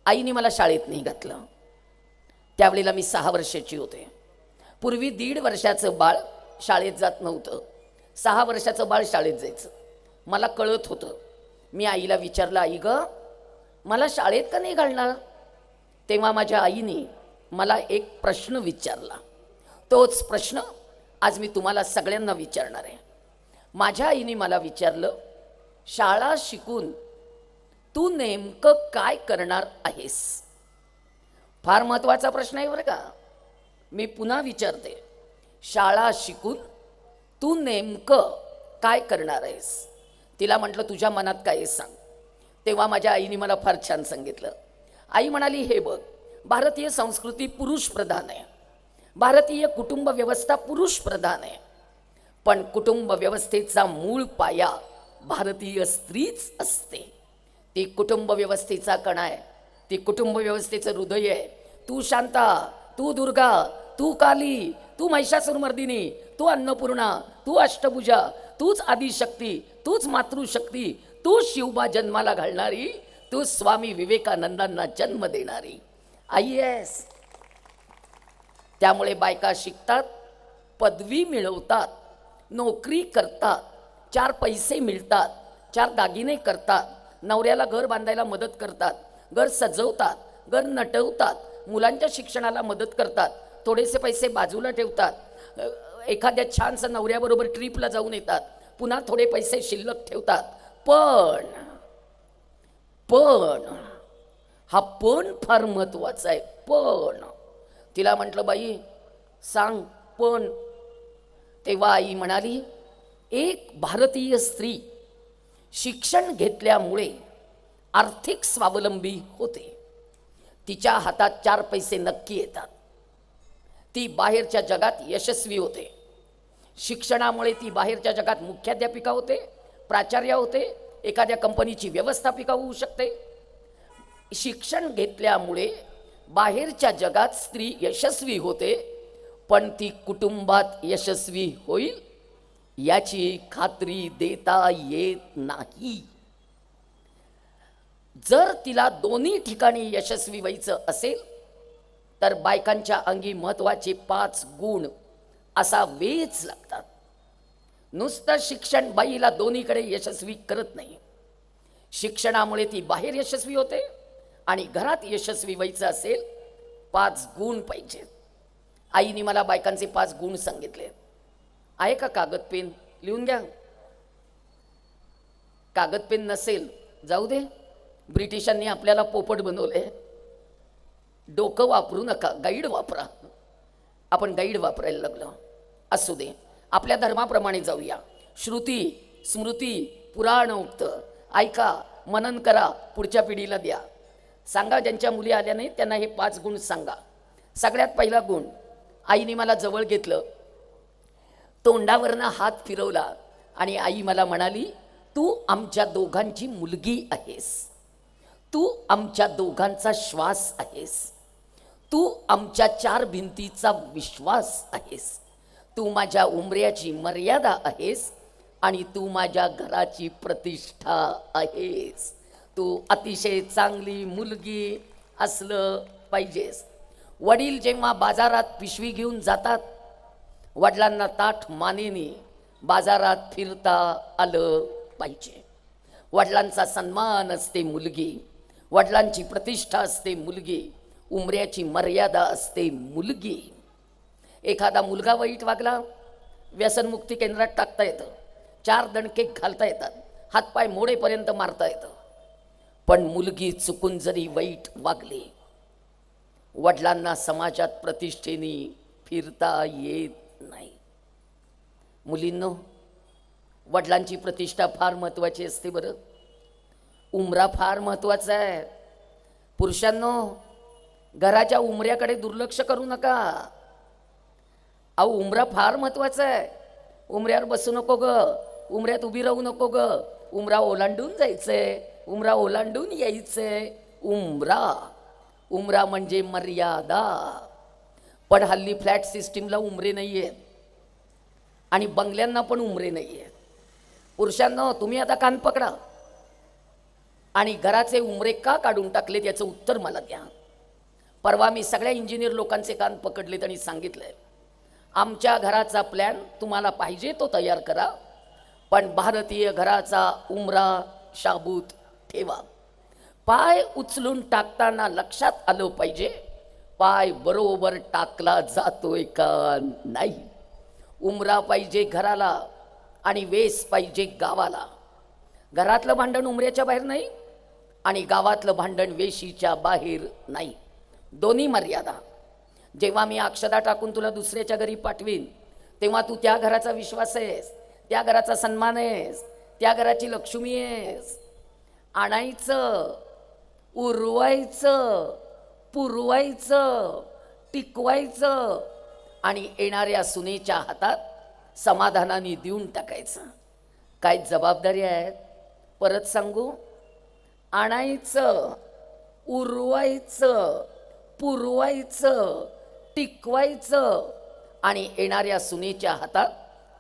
S1: आईने मला शाळेत नाही घातलं. त्यावेळेला मी 6 वर्षाची होते. पूर्वी 1.5 वर्षाचं बाळ शाळेत जात नव्हतं, 6 वर्षाचं बाळ शाळेत जायचं. मला कळत होतं. मी आईला विचारलं, आई ग, मला शाळेत का नाही घालणार? तेव्हा माझ्या आईने मला एक प्रश्न विचारला. तोच प्रश्न आज मी तुम्हाला सगळ्यांना विचारणार आहे. माझ्या आईने मला विचारलं, शाळा शिकून तू नेमकं काय करणार आहेस? फार महत्त्वाचा प्रश्न आहे बरं का. मी पुन्हा विचारते, शाळा शिकून तू नेमकं काय करणार आहेस? तिला म्हटलं, तुझ्या मनात काय आहे सांग. तेव्हा माझ्या आईने मला फार छान सांगितलं. आई म्हणाली, हे बघ, भारतीय संस्कृती पुरुष प्रधान आहे, भारतीय कुटुंब व्यवस्था पुरुष प्रधान आहे, पण कुटुंब व्यवस्थेचा मूळ पाया भारतीय स्त्रीच असते. ती कुटुंब व्यवस्थेचा कणा आहे, ती कुटुंब व्यवस्थेचं हृदय आहे. तू शांता, तू दुर्गा, तू काली, तू महिषासुरमर्दिनी, तू अन्नपूर्णा, तू अष्टभुजा, तूच आदिशक्ती, तूच मातृशक्ती, तू शिवबा जन्माला घालणारी, तू स्वामी विवेकानंदांना जन्म देणारी आई आहेस. त्यामुळे बायका शिकतात, पदवी मिळवतात, नोकरी करतात, 4 पैसे मिळतात, 4 दागिने करतात, नवऱ्याला घर बांधायला मदत करतात, घर सजवतात, घर नटवतात, मुलांच्या शिक्षणाला मदत करतात, थोडेसे पैसे बाजूला ठेवतात, एखाद्या छानसं नवऱ्याबरोबर ट्रिपला जाऊन येतात, पुन्हा थोडे पैसे शिल्लक ठेवतात. पण हा पण फार महत्त्वाचा आहे. पण तिला म्हटलं, बाई सांग पण. तेव्हा आई म्हणाली, एक भारतीय स्त्री शिक्षण घेतल्यामुळे आर्थिक स्वावलंबी होते, तिच्या हातात 4 पैसे नक्की येतात, ती बाहेरच्या जगात यशस्वी होते. शिक्षणामुळे ती बाहेरच्या जगात मुख्याध्यापिका होते, प्राचार्य होते, एखाद्या कंपनीची व्यवस्थापिका होऊ शकते. शिक्षण घेतल्यामुळे बाहेरच्या जगात स्त्री यशस्वी होते, पण ती कुटुंबात यशस्वी होईल याची खात्री देता येत नाही. जर तिला दोन्ही ठिकाणी यशस्वी व्हायचं असेल तर बायकांच्या अंगी महत्त्वाचे 5 गुण असावेच लागतात. नुसतं शिक्षण बाईला दोन्हीकडे यशस्वी करत नाही. शिक्षणामुळे ती बाहेर यशस्वी होते आणि घरात यशस्वी व्हायचं असेल 5 गुण पाहिजेत. आईने मला बायकांचे 5 गुण सांगितले. आहे का कागद पेन? लिहून घ्या. कागद पेन नसेल जाऊ दे, ब्रिटिशांनी आपल्याला पोपट बनवले. डोकं वापरू नका, गाईड वापरा. आपण गाईड वापरायला लागलो. असू दे, आपल्या धर्माप्रमाणे जाऊया. श्रुती, स्मृती, पुराण उक्त ऐका, मनन करा, पुढच्या पिढीला द्या. सांगा, ज्यांच्या मुली आल्या नाही त्यांना हे 5 गुण सांगा. सगळ्यात पहिला गुण, आईने मला जवळ घेतलं, तोंडावरनं हात फिरवला आणि आई मला म्हणाली, तू आमच्या दोघांची मुलगी आहेस, तू आमच्या दोघांचा श्वास आहेस, तू आमच्या 4 भिंतीचा विश्वास आहेस, तू माझ्या उमऱ्याची मर्यादा आहेस आणि तू माझ्या घराची प्रतिष्ठा आहेस. तू अतिशय चांगली मुलगी असलं पाहिजेस. वडील जेव्हा बाजारात पिशवी घेऊन जातात, वडिलांना ताठ मानेने बाजारात फिरता आलं पाहिजे. वडिलांचा सन्मान असते मुलगी, वडिलांची प्रतिष्ठा असते मुलगी, उमऱ्याची मर्यादा असते मुलगी. एखादा मुलगा वाईट वागला, व्यसनमुक्ती केंद्रात टाकता येतं, 4 दणके घालता येतात, हातपाय मोडेपर्यंत मारता येतं. पण मुलगी चुकून जरी वाईट वागली, वडिलांना समाजात प्रतिष्ठेने फिरता येत नाही. मुलींनो, वडिलांची प्रतिष्ठा फार महत्त्वाची असते बरं. उमरा फार महत्त्वाचा आहे. पुरुषांनो, घराच्या उमऱ्याकडे दुर्लक्ष करू नका. अहो, उमरा फार महत्त्वाचा आहे. उमऱ्यावर बसू नको ग, उमऱ्यात उभी राहू नको ग, उमरा ओलांडून जायचंय, उमरा ओलांडून यायचंय. उमरा म्हणजे मर्यादा. पण हल्ली फ्लॅट सिस्टीमला उमरे नाही आहेत आणि बंगल्यांना पण उमरे नाही आहेत. पुरुषांनो, तुम्ही आता कान पकडा आणि घराचे उमरे का काढून टाकले याचं उत्तर मला द्या. परवा मी सगळ्या इंजिनियर लोकांचे कान पकडलेत आणि सांगितलंय, आमच्या घराचा प्लॅन तुम्हाला पाहिजे तो तयार करा, पण भारतीय घराचा उमरा शाबूत ठेवा. पाय उचलून टाकताना लक्षात आलं पाहिजे पाय बरोबर टाकला जातोय का नाही. उमरा पाहिजे घराला आणि वेस पाहिजे गावाला. घरातलं भांडण उमऱ्याच्या बाहेर नाही आणि गावातलं भांडण वेशीच्या बाहेर नाही. दोन्ही मर्यादा. जेव्हा मी अक्षदा टाकून तुला दुसऱ्याच्या घरी पाठवीन तेव्हा तू त्या घराचा विश्वास आहेस, त्या घराचा सन्मान आहेस, त्या घराची लक्ष्मी आहेस. आणायचं, उरवायचं, पुरवायचं, टिकवायचं आणि येणाऱ्या सुनेच्या हातात समाधानाने देऊन टाकायचं. काय जबाबदारी आहेत परत सांगू. आणायचं, उरवायचं, पुरवायचं, टिकवायचं आणि येणाऱ्या सुनेच्या हातात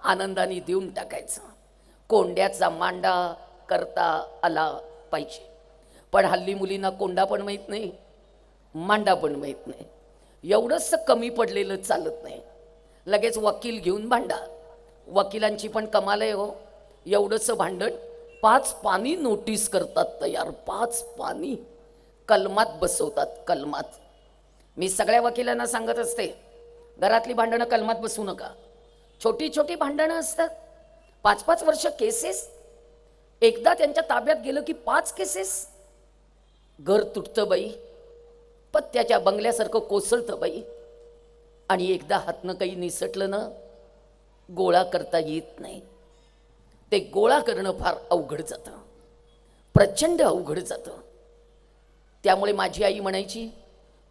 S1: आनंदाने देऊन टाकायचं. कोंड्याचा मांडा करता आला पाहिजे. पण हल्ली मुलींना कोंडा पण माहीत नाही, मांडा पण माहीत नाही. एवढंच कमी पडलेलं चालत नाही. लगेच वकील घेऊन भांडा. वकिलांची पण कमाल आहे हो. एवढंच भांडण 5 पानी नोटीस करतात तयार. 5 पानी कलमात बसवतात. कलमात. मी सगळ्या वकिलांना सांगत असते घरातली भांडणं कलमात बसवू नका. छोटी छोटी भांडणं असतात. 5-5 वर्ष केसेस. एकदा त्यांच्या ताब्यात गेलं की 5 केसेस. घर तुटतं बाई, पत्त्याच्या बंगल्यासारखं कोसळतं बाई. आणि एकदा हातनं काही निसटलं ना गोळा करता येत नाही. ते गोळा करणं फार अवघड जातं, प्रचंड अवघड जातं. त्यामुळे माझी आई म्हणायची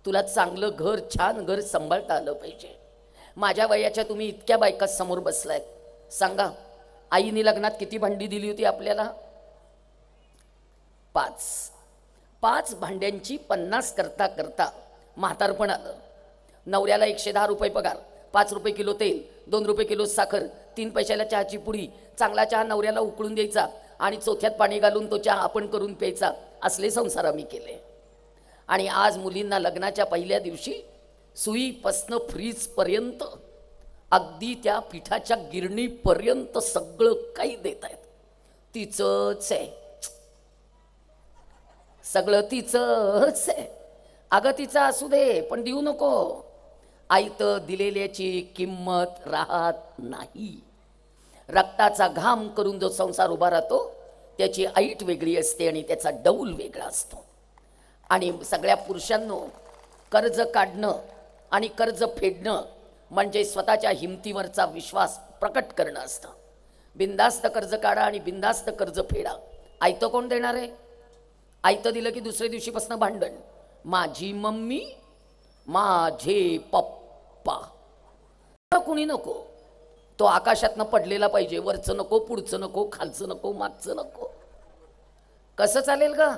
S1: तुला चांगलं घर, छान घर सांभाळता आलं पाहिजे. माझ्या वयाच्या तुम्ही इतक्या बायका समोर बसलायत, सांगा आईने लग्नात किती भांडी दिली होती आपल्याला? 5 भांड्यांची 50 करता करता म्हातारपण आलं. नवऱ्याला 110 रुपये पगार, 5 रुपये किलो तेल, 2 रुपये किलो साखर, 3 पैशाला चहाची पुडी, चांगला चहा नवऱ्याला उकळून द्यायचा आणि चोथ्यात पाणी घालून तो चहा आपण करून प्यायचा. असले संसार आम्ही केले. आणि आज मुलींना लग्नाच्या पहिल्या दिवशी सुईपासनं फ्रीजपर्यंत अगदी त्या पिठाच्या गिरणीपर्यंत सगळं काही देत आहेत. तिचंच आहे सगळं, तिचंच आहे. अगं तिचं असू दे पण देऊ नको. आईत दिलेल्याची किंमत राहत नाही. रक्ताचा घाम करून जो संसार उभा राहतो त्याची ऐट वेगळी असते आणि त्याचा डौल वेगळा असतो. आणि सगळ्या पुरुषांनो कर्ज काढणं आणि कर्ज फेडणं म्हणजे स्वतःच्या हिमतीवरचा विश्वास प्रकट करणं असतं. बिंदास्त कर्ज काढा आणि बिंदास्त कर्ज फेडा. आयतं कोण देणार आहे? आयतं दिलं की दुसऱ्या दिवशीपासून भांडण. माझी मम्मी, माझे पप्पा. कुणी नको. तो आकाशातनं पडलेला पाहिजे. वरचं नको, पुढचं नको, खालचं नको, मागचं नको. कसं चालेल का?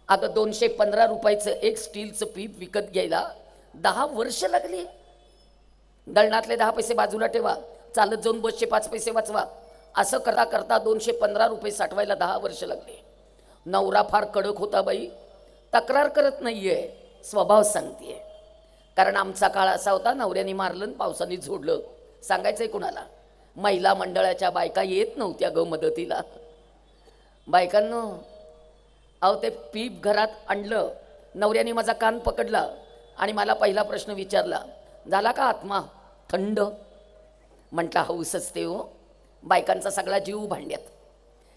S1: आता 215 रुपयाचं एक स्टीलचं पीप विकत घ्यायला 10 वर्ष लागली. दळणातले 10 पैसे बाजूला ठेवा, चालत जाऊन बसचे 5 पैसे वाचवा. असं करता करता 215 रुपये साठवायला 10 वर्ष लागले. नवरा फार कडक होता बाई. तक्रार करत नाहीये, स्वभाव सांगतेय. कारण आमचा काळ असा होता नवऱ्याने मारलं पावसाने झोडलं. सांगायचंय कुणाला? महिला मंडळाच्या बायका येत नव्हत्या ग मदतीला. बायकांनो अहो ते पीप घरात आणलं, नवऱ्याने माझा कान पकडला आणि मला पहिला प्रश्न विचारला, झाला का आत्मा थंड? म्हटलं हौस असते हो. बायकांचा सगळा जीव भांड्यात.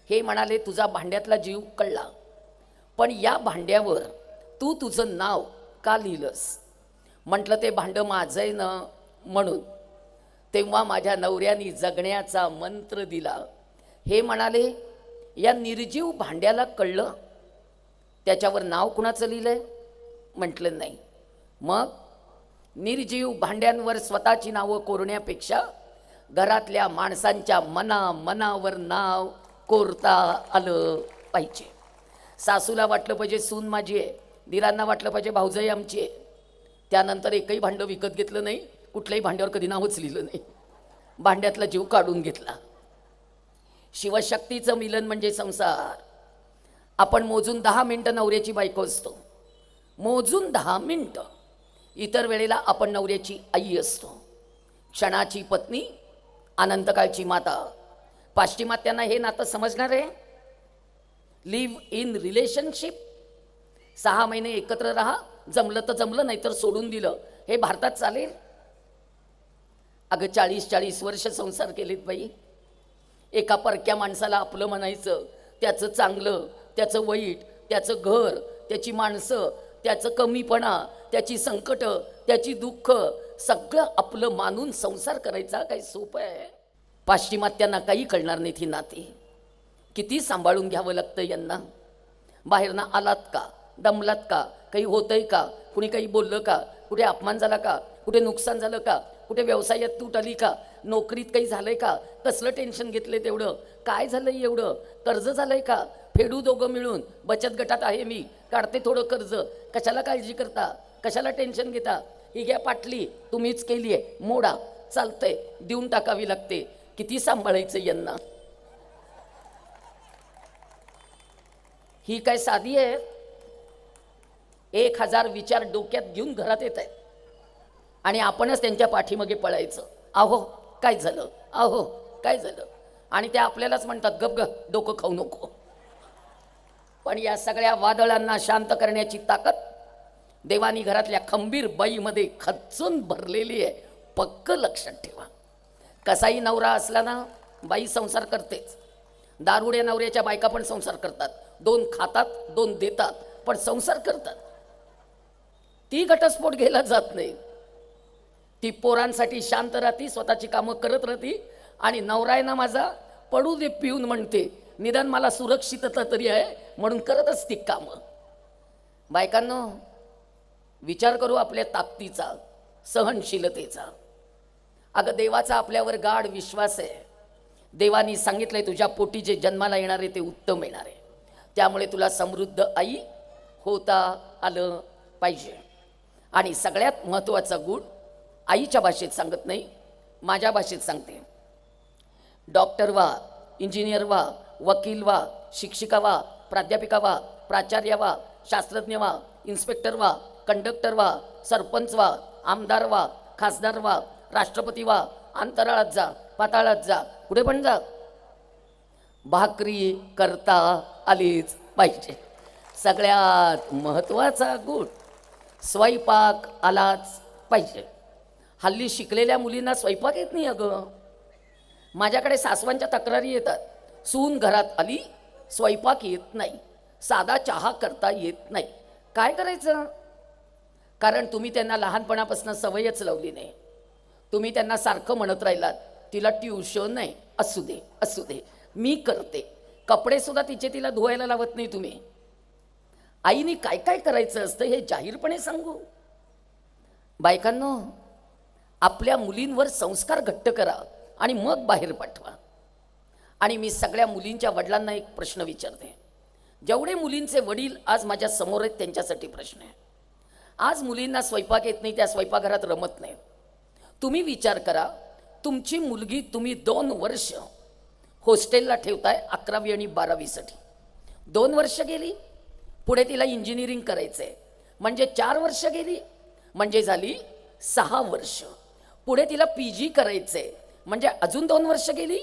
S1: हे म्हणाले तुझा भांड्यातला जीव कळला, पण या भांड्यावर तू तुझं नाव का लिहिलंस? म्हटलं ते भांडं माझं आहे ना म्हणून. तेव्हा माझ्या नवऱ्याने जगण्याचा मंत्र दिला. हे म्हणाले या निर्जीव भांड्याला कळलं त्याच्यावर नाव कुणाचं लिहिलंय? म्हटलं नाही. मग निर्जीव भांड्यांवर स्वतःची नावं कोरण्यापेक्षा घरातल्या माणसांच्या मनावर नाव कोरता आलं पाहिजे. सासूला वाटलं पाहिजे सून माझी आहे, दिरांना वाटलं पाहिजे भाऊजाई आमची आहे. त्यानंतर एकही भांडं विकत घेतलं नाही, कुठल्याही भांड्यावर कधी नावच लिहिलं नाही. भांड्यातला जीव काढून घेतला. शिवशक्तीचं मिलन म्हणजे संसार. आपण मोजून 10 मिनिटं नवऱ्याची बायको असतो, मोजून 10 मिनिटं. इतर वेळेला आपण नवऱ्याची आई असतो, क्षणाची पत्नी, अनंतकाळची माता. पाश्चिमात्यांना हे नातं समजणार आहे? लिव्ह इन रिलेशनशिप, 6 महिने एकत्र राहा, जमलं तर जमलं, नाहीतर सोडून दिलं. हे भारतात चालेल? अगं 40-40 वर्ष संसार केलेत बाई. एका परक्या माणसाला आपलं म्हणायचं, त्याचं चांगलं, त्याचं वाईट, त्याचं घर, त्याची माणसं, त्याचं कमीपणा, त्याची संकट, त्याची दुःख, सगळं आपलं मानून संसार करायचा काही सोपं आहे? पाश्चिमात्यांना काही कळणार नाहीत ही नाती. किती सांभाळून घ्यावं लागतं यांना. बाहेरनं आलात का, दमलात का, काही होतंय का, कुणी काही बोललं का, कुठे अपमान झाला का, कुठे नुकसान झालं का, कुठे व्यवसायात तूट आली का, नोकरीत काही झालंय का, कसलं टेन्शन घेतलंय तेवढं, काय झालंय एवढं, कर्ज झालंय का, फेडू दोघं मिळून, बचत गटात आहे मी, काढते थोडं कर्ज, कशाला काळजी करता, कशाला टेन्शन घेता, ही घ्या पाटली, तुम्हीच केली आहे, मोडा, चालतंय, देऊन टाकावी लागते. किती सांभाळायचं यांना? ही काय साधी आहे? 1000 विचार डोक्यात घेऊन घरात येत आहेत आणि आपणच त्यांच्या पाठीमागे पळायचं. अहो काय झालं, अहो काय झालं, आणि ते आपल्यालाच म्हणतात गप ग, डोकं खाऊ नको. पण या सगळ्या वादळांना शांत करण्याची ताकद देवानी घरातल्या खंबीर बाईमध्ये खच्चून भरलेली आहे. पक्क लक्षात ठेवा. कसाही नवरा असला ना, बाई संसार करतेच. दारुड्या नवऱ्याच्या बायका पण संसार करतात, 2 खातात 2 देतात, पण संसार करतात. ती घटस्फोट घ्यायला जात नाही. ती पोरांसाठी शांत राहती, स्वतःची कामं करत राहती, आणि नवरा आहे ना माझा, पडू दे पिऊन म्हणते, निदान मला सुरक्षितता तरी आहे म्हणून करत असती कामं. बायकांनो, विचार करू आपल्या ताकदीचा, सहनशीलतेचा. अगं देवाचा आपल्यावर गाढ विश्वास आहे. देवानी सांगितलंय तुझ्या पोटी जे जन्माला येणार आहे ते उत्तम येणार आहे, त्यामुळे तुला समृद्ध आई होता आलं पाहिजे. आणि सगळ्यात महत्त्वाचा गुण आईच्या भाषेत सांगत नाही, माझ्या भाषेत सांगते. डॉक्टर व्हा, इंजिनियर व्हा, वकील व्हा, शिक्षिका व्हा, प्राध्यापिका व्हा, प्राचार्य व्हा, शास्त्रज्ञ व्हा, इन्स्पेक्टर व्हा, कंडक्टर व्हा, सरपंच व्हा, आमदार व्हा, खासदार व्हा, राष्ट्रपती व्हा, अंतराळात जा, पाताळात जा, कुठे पण जा, भाकरी करता आलीच पाहिजे. सगळ्यात महत्त्वाचा गुण स्वयंपाक आलाच पाहिजे. हल्ली शिकलेल्या मुलींना स्वयंपाक येत नाही. अगं माझ्याकडे सासवांच्या तक्रारी येतात, सून घरात आली, स्वयंपाक येत नाही, साधा चहा करता येत नाही. काय करायचं? कारण तुम्ही त्यांना लहानपणापासून सवयच लावली नाही. तुम्ही त्यांना सारखं म्हणत राहिलात, तिला ट्यूशन नाही, असू दे असू दे, मी करते. कपडे सुद्धा तिला धुवायला लावत नाही तुम्ही. आईने काय काय करायचं असतं हे जाहीरपणे सांगू. बायकांनो, आपल्या मुलींवर संस्कार घट्ट करा आणि मग बाहेर पाठवा. आणि मी सगळ्या मुलींच्या वडिलांना एक प्रश्न विचारते. जेवढे मुलींचे वडील आज माझ्या समोर आहेत त्यांच्यासाठी प्रश्न आहे. आज मुलींना स्वयंपाक येत नाही, त्या स्वयंपाकघरात रमत नाही. तुम्ही विचार करा, तुमची मुलगी तुम्ही 2 वर्ष हॉस्टेलला ठेवताय 11वी आणि 12वीसाठी. 2 वर्ष गेली, पुढे तिला इंजिनिअरिंग करायचं आहे म्हणजे 4 वर्ष गेली, म्हणजे झाली 6 वर्ष. पुढे तिला PG करायचं आहे म्हणजे अजून 2 वर्ष गेली,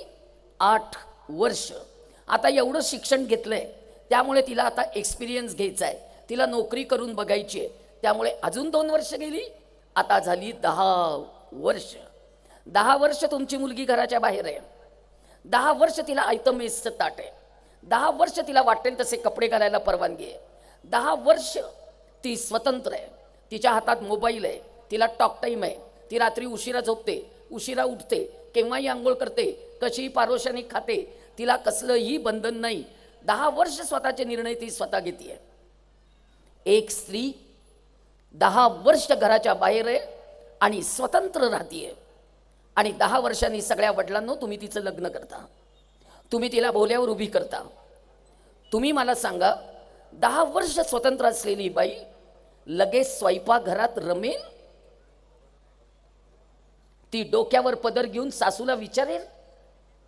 S1: 8 वर्ष. आता एवढं शिक्षण घेतलं आहे त्यामुळे तिला आता एक्सपिरियन्स घ्यायचा आहे, तिला नोकरी करून बघायची आहे, त्यामुळे अजून 2 वर्ष गेली, आता झाली 10 वर्ष. 10 वर्ष तुमची मुलगी घराच्या बाहेर आहे. 10 वर्ष तिला आयतं मेसचं ताट आहे. 10 वर्ष तिला वाटेल तसे कपडे घालायला परवानगी आहे. 10 वर्ष ती स्वतंत्र आहे. तिच्या हातात मोबाईल आहे, तिला टॉक टाईम आहे, ती रात्री उशिरा झोपते, उशिरा उठते, केव्हाही आंघोळ करते, कशीही पारोशानी खाते, तिला कसलंही बंधन नाही. 10 वर्ष स्वतःचे निर्णय ती स्वतः घेते. एक स्त्री 10 वर्ष घराच्या बाहेर आहे आणि स्वतंत्र राहतीये. आणि 10 वर्षांनी सगळ्या वडिलांनो तुम्ही तिचं लग्न करता, तुम्ही तिला बोल्यावर उभी करता. तुम्ही मला सांगा, 10 वर्ष स्वतंत्र असलेली बाई लगेच स्वयंपाकघरात रमेल? ती डोक्यावर पदर घेऊन सासूला विचारेल,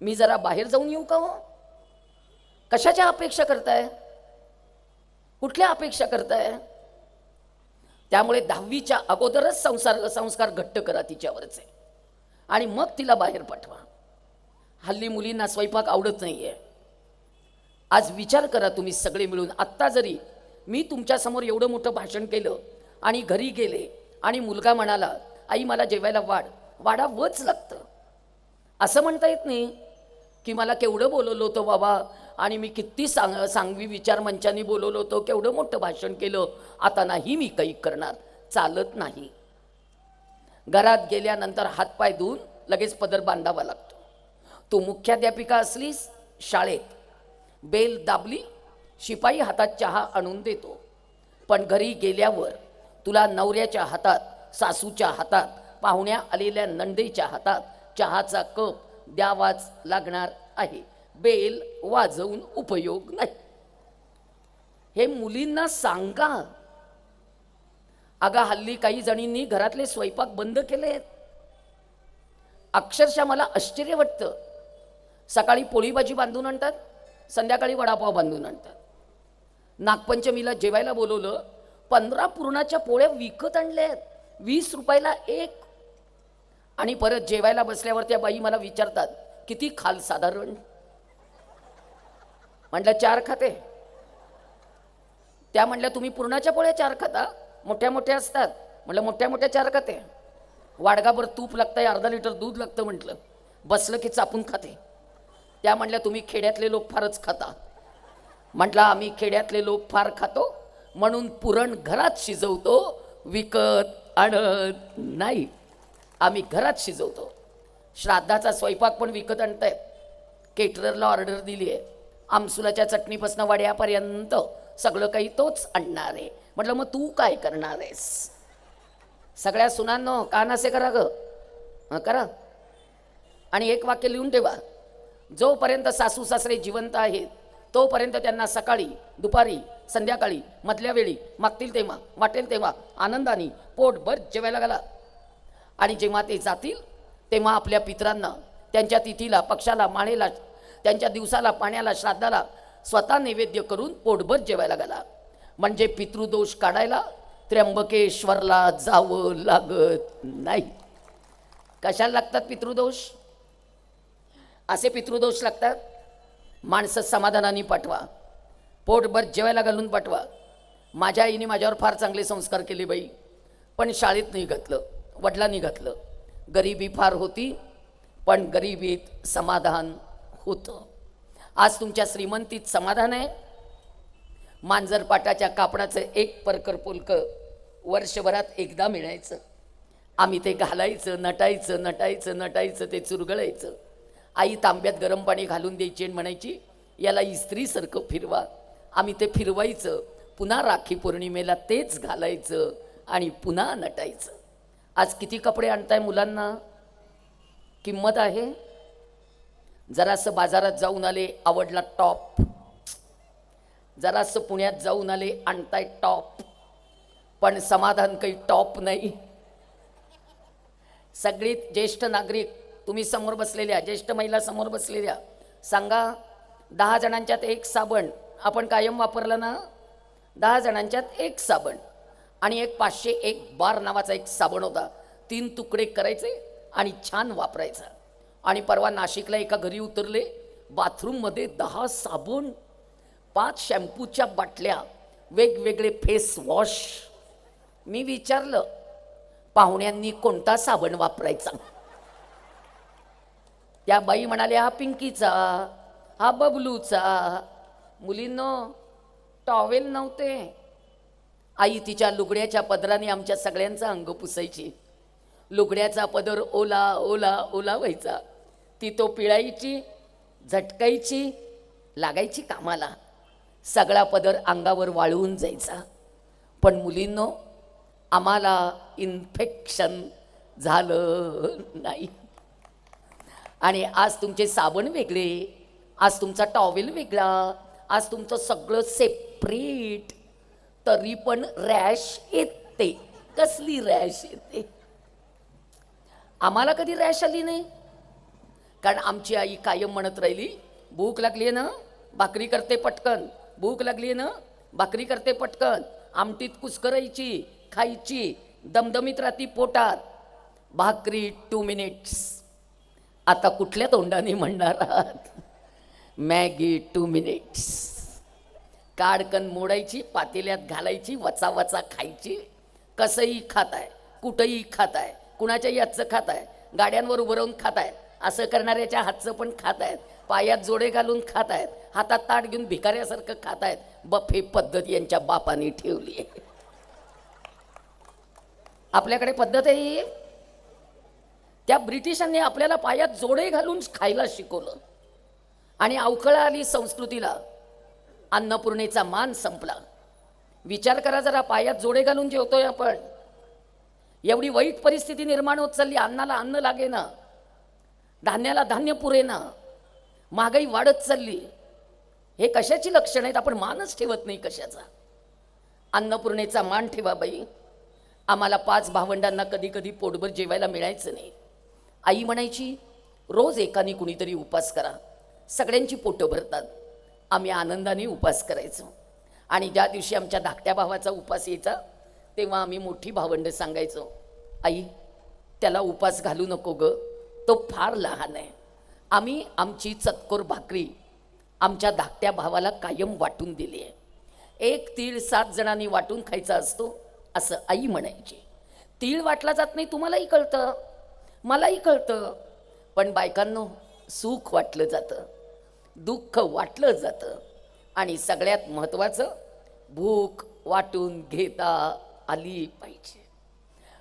S1: मी जरा बाहेर जाऊन येऊ का हो? कशाच्या अपेक्षा करताय? कुठल्या अपेक्षा करताय? त्यामुळे 10वीच्या अगोदरच संस्कार घट्ट करा तिच्यावरचे आणि मग तिला बाहेर पाठवा. हल्ली मुलींना स्वयंपाक आवडत नाहीये. आज विचार करा तुम्ही सगळे मिळून. आत्ता जरी मी तुमच्यासमोर एवढं मोठं भाषण केलं आणि घरी गेले आणि मुलगा म्हणाला, आई मला जेवायला वाढावंच लागतं, असं म्हणता येत नाही की मला केवढं बोलवलं होतं बाबा आणि मी किती सांगवी विचार मंचांनी बोलवलं होतं, केवढं मोठं भाषण केलं, आता नाही मी काही करणार. चालत नाही. घरात गेल्यानंतर हातपाय धुवून लगेच पदर बांधावा लागतो. तू मुख्याध्यापिका असलीस शाळेत, बेल दाबली, शिपाई हातात चहा आणून देतो, पण घरी गेल्यावर तुला नवऱ्याच्या हातात, सासूच्या हातात, पाहुण्या आलेल्या नंदेच्या हातात चहाचा कप द्यावाच लागणार आहे. बेल वाजवून उपयोग नाही. हे मुलींना सांगा. अगं हल्ली काही जणींनी घरातले स्वयंपाक बंद केलेत. अक्षरशः मला आश्चर्य वाटतं. सकाळी पोळी भाजी बांधून आणतात, संध्याकाळी वडापाव बांधून आणतात. नागपंचमीला जेवायला बोलवलं, 15 पुरणाच्या पोळ्या विकत आणल्यात, 20 रुपयाला एक. आणि परत जेवायला बसल्यावर त्या बाई मला विचारतात, किती खाल साधारण? म्हटलं 4 खाते. त्या म्हणल्या तुम्ही पुरणाच्या पोळ्या 4 खाता? मोठ्या मोठ्या असतात. म्हटलं मोठ्या मोठ्या 4 खाते. वाडगाभर तूप लागतंय, अर्धा लिटर दूध लागतं. म्हटलं बसलं की चापून खाते. त्या म्हणल्या तुम्ही खेड्यातले लोक फारच खाता. म्हटलं आम्ही खेड्यातले लोक फार खातो म्हणून पुरण घरात शिजवतो, विकत आणत नाही. आम्ही घरात शिजवतो. श्राद्धाचा स्वयंपाक पण विकत आणतायत. केटररला ऑर्डर दिली आहे, आमसुलाच्या चटणीपासून वड्यापर्यंत सगळं काही तोच आणणार आहे. म्हटलं मग तू काय करणार आहेस? सगळ्या सुनांनो कान असे करा ग, करा. आणि एक वाक्य लिहून ठेवा, जोपर्यंत सासू सासरे जिवंत आहेत तोपर्यंत त्यांना सकाळी, दुपारी, संध्याकाळी, मधल्या वेळी मागतील तेव्हा, वाटेल तेव्हा आनंदाने पोटभर जेवायला घाला. आणि जेव्हा ते जातील तेव्हा आपल्या पितरांना त्यांच्या तिथीला, पक्षाला, माळेला, त्यांच्या दिवसाला, पाण्याला, श्राद्धाला स्वतः नैवेद्य करून पोटभर जेवायला घाला. म्हणजे पितृदोष काढायला त्र्यंबकेश्वरला जावं लागत नाही. कशाला लागतात पितृदोष? असे पितृदोष लागतात, माणसं समाधानाने पाठवा, पोटभर जेवायला घालून पाठवा. माझ्या आईने माझ्यावर फार चांगले संस्कार केले बाई, पण शाळेत नाही घातलं, वडिलांनी घातलं. गरिबी फार होती पण गरिबीत समाधान होतं. आज तुमच्या श्रीमंतीत समाधान आहे. मांजरपाटाच्या कापडाचं एक परकर पोलकं वर्षभरात एकदा मिळायचं. आम्ही ते घालायचं, नटायचं नटायचं नटायचं, ते चुरगळायचं. आई तांब्यात गरम पाणी घालून द्यायची आणि म्हणायची याला इस्त्रीसारखं फिरवा. आम्ही ते फिरवायचं, पुन्हा राखी पौर्णिमेला तेच घालायचं आणि पुन्हा नटायचं. आज किती कपडे आणताय मुलांना, किंमत आहे? जरासं बाजारात जाऊन आले, आवडला टॉप. जरासं पुण्यात जाऊन आले, आणताय टॉप, पण समाधान काही टॉप नाही. सगळी ज्येष्ठ नागरिक तुम्ही समोर बसलेल्या, ज्येष्ठ महिला समोर बसलेल्या, सांगा 10 जणांच्यात एक साबण आपण कायम वापरला ना? 10 जणांच्यात एक साबण. आणि एक 501 बार नावाचा एक साबण होता, 3 तुकडे करायचे आणि छान वापरायचा. आणि परवा नाशिकला एका घरी उतरले, बाथरूममध्ये 10 साबण, 5 शॅम्पूच्या बाटल्या, वेगवेगळे फेस वॉश. मी विचारलं पाहुण्यांनी कोणता साबण वापरायचा? त्या बाई म्हणाल्या हा पिंकीचा, हा बबलूचा. मुलींनो टॉवेल नव्हते. आई तिच्या लुगड्याच्या पदराने आमच्या सगळ्यांचा अंग पुसायची. लुगड्याचा पदर ओला ओला ओला व्हायचा. ती तो पिळायची, झटकायची, लागायची कामाला. सगळा पदर अंगावर वाळून जायचा. पण मुलींनो आम्हाला इन्फेक्शन झालं नाही. आणि आज तुमचे साबण वेगळे, आज तुमचा टॉवेल वेगळा, आज तुमचं सगळं सेपरेट, तरी पण रॅश येते. कसली रॅश येते? आम्हाला कधी रॅश आली नाही, कारण आमची आई कायम म्हणत राहिली भूक लागली आहे ना भाकरी करते पटकन, भूक लागली आहे ना भाकरी करते पटकन. आमटीत कुस्करायची, खायची, दमदमीत राहती पोटात. भाकरी 2 मिनिट्स. आता कुठल्या तोंडाने म्हणणार आहात? Maggi 2 minutes. काडकन मोडायची, पातेल्यात घालायची, वचा वचा खायची. कसंही खाताय, कुठंही खाताय, कुणाच्याही हातचं खाताय, गाड्यांवर उभं राहून खाताय, असं करणाऱ्याच्या हातचं पण खातायत, पायात जोडे घालून खातायत, हातात ताट घेऊन भिकाऱ्यासारखं खातायत. बफे पद्धत यांच्या बापाने ठेवली आहे. आपल्याकडे पद्धत आहे ही. त्या ब्रिटिशांनी आपल्याला पायात जोडे घालून खायला शिकवलं आणि अवकळा आली संस्कृतीला. अन्नपूर्णेचा मान संपला. विचार करा जरा, पायात जोडे घालून जेवतोय आपण. एवढी वाईट परिस्थिती निर्माण होत चालली. अन्नाला अन्न लागेना, धान्याला धान्य पुरेना, महागाई वाढत चालली. हे कशाची लक्षणं आहेत? आपण मानच ठेवत नाही कशाचा. अन्नपूर्णेचा मान ठेवा बाई. आम्हाला 5 भावंडांना कधी कधी पोटभर जेवायला मिळायचं नाही. आई म्हणायची, रोज एकाने कुणीतरी उपास करा, सगळ्यांची पोटं भरतात. आम्ही आनंदाने उपास करायचो. आणि ज्या दिवशी आमच्या धाकट्या भावाचा उपास यायचा तेव्हा आम्ही मोठी भावंड सांगायचो, आई त्याला उपास घालू नको ग, तो फार लहान आहे. आम्ही आमची चतकोर भाकरी आमच्या धाकट्या भावाला कायम वाटून दिली आहे. 1 तीळ 7 जणांनी वाटून खायचा असतो असं आई म्हणायची. तीळ वाटला जात नाही, तुम्हालाही कळतं, मलाही कळतं. पण बायकांनो, सुख वाटलं जातं, दुःख वाटलं जातं. आणि सगळ्यात महत्त्वाचं, भूक वाटून घेता आली पाहिजे.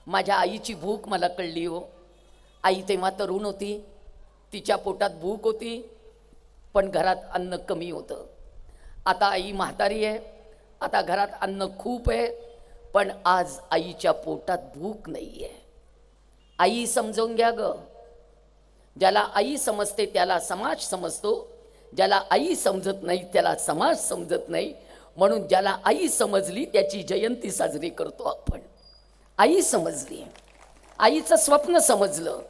S1: माझ्या आईची भूक मला कळली हो. आई तेव्हा तरुण होती, तिच्या पोटात भूक होती, पण घरात अन्न कमी होतं. आता आई म्हातारी आहे, आता घरात अन्न खूप आहे, पण आज आईच्या पोटात भूक नाही आहे. आई समजून घ्या ग. ज्याला आई समजते त्याला समाज समजतो, ज्याला आई समजत नाही त्याला समाज समजत नाही. म्हणून ज्याला आई समजली त्याची जयंती साजरी करतो आपण. आई समजली, आईचं स्वप्न समजलं.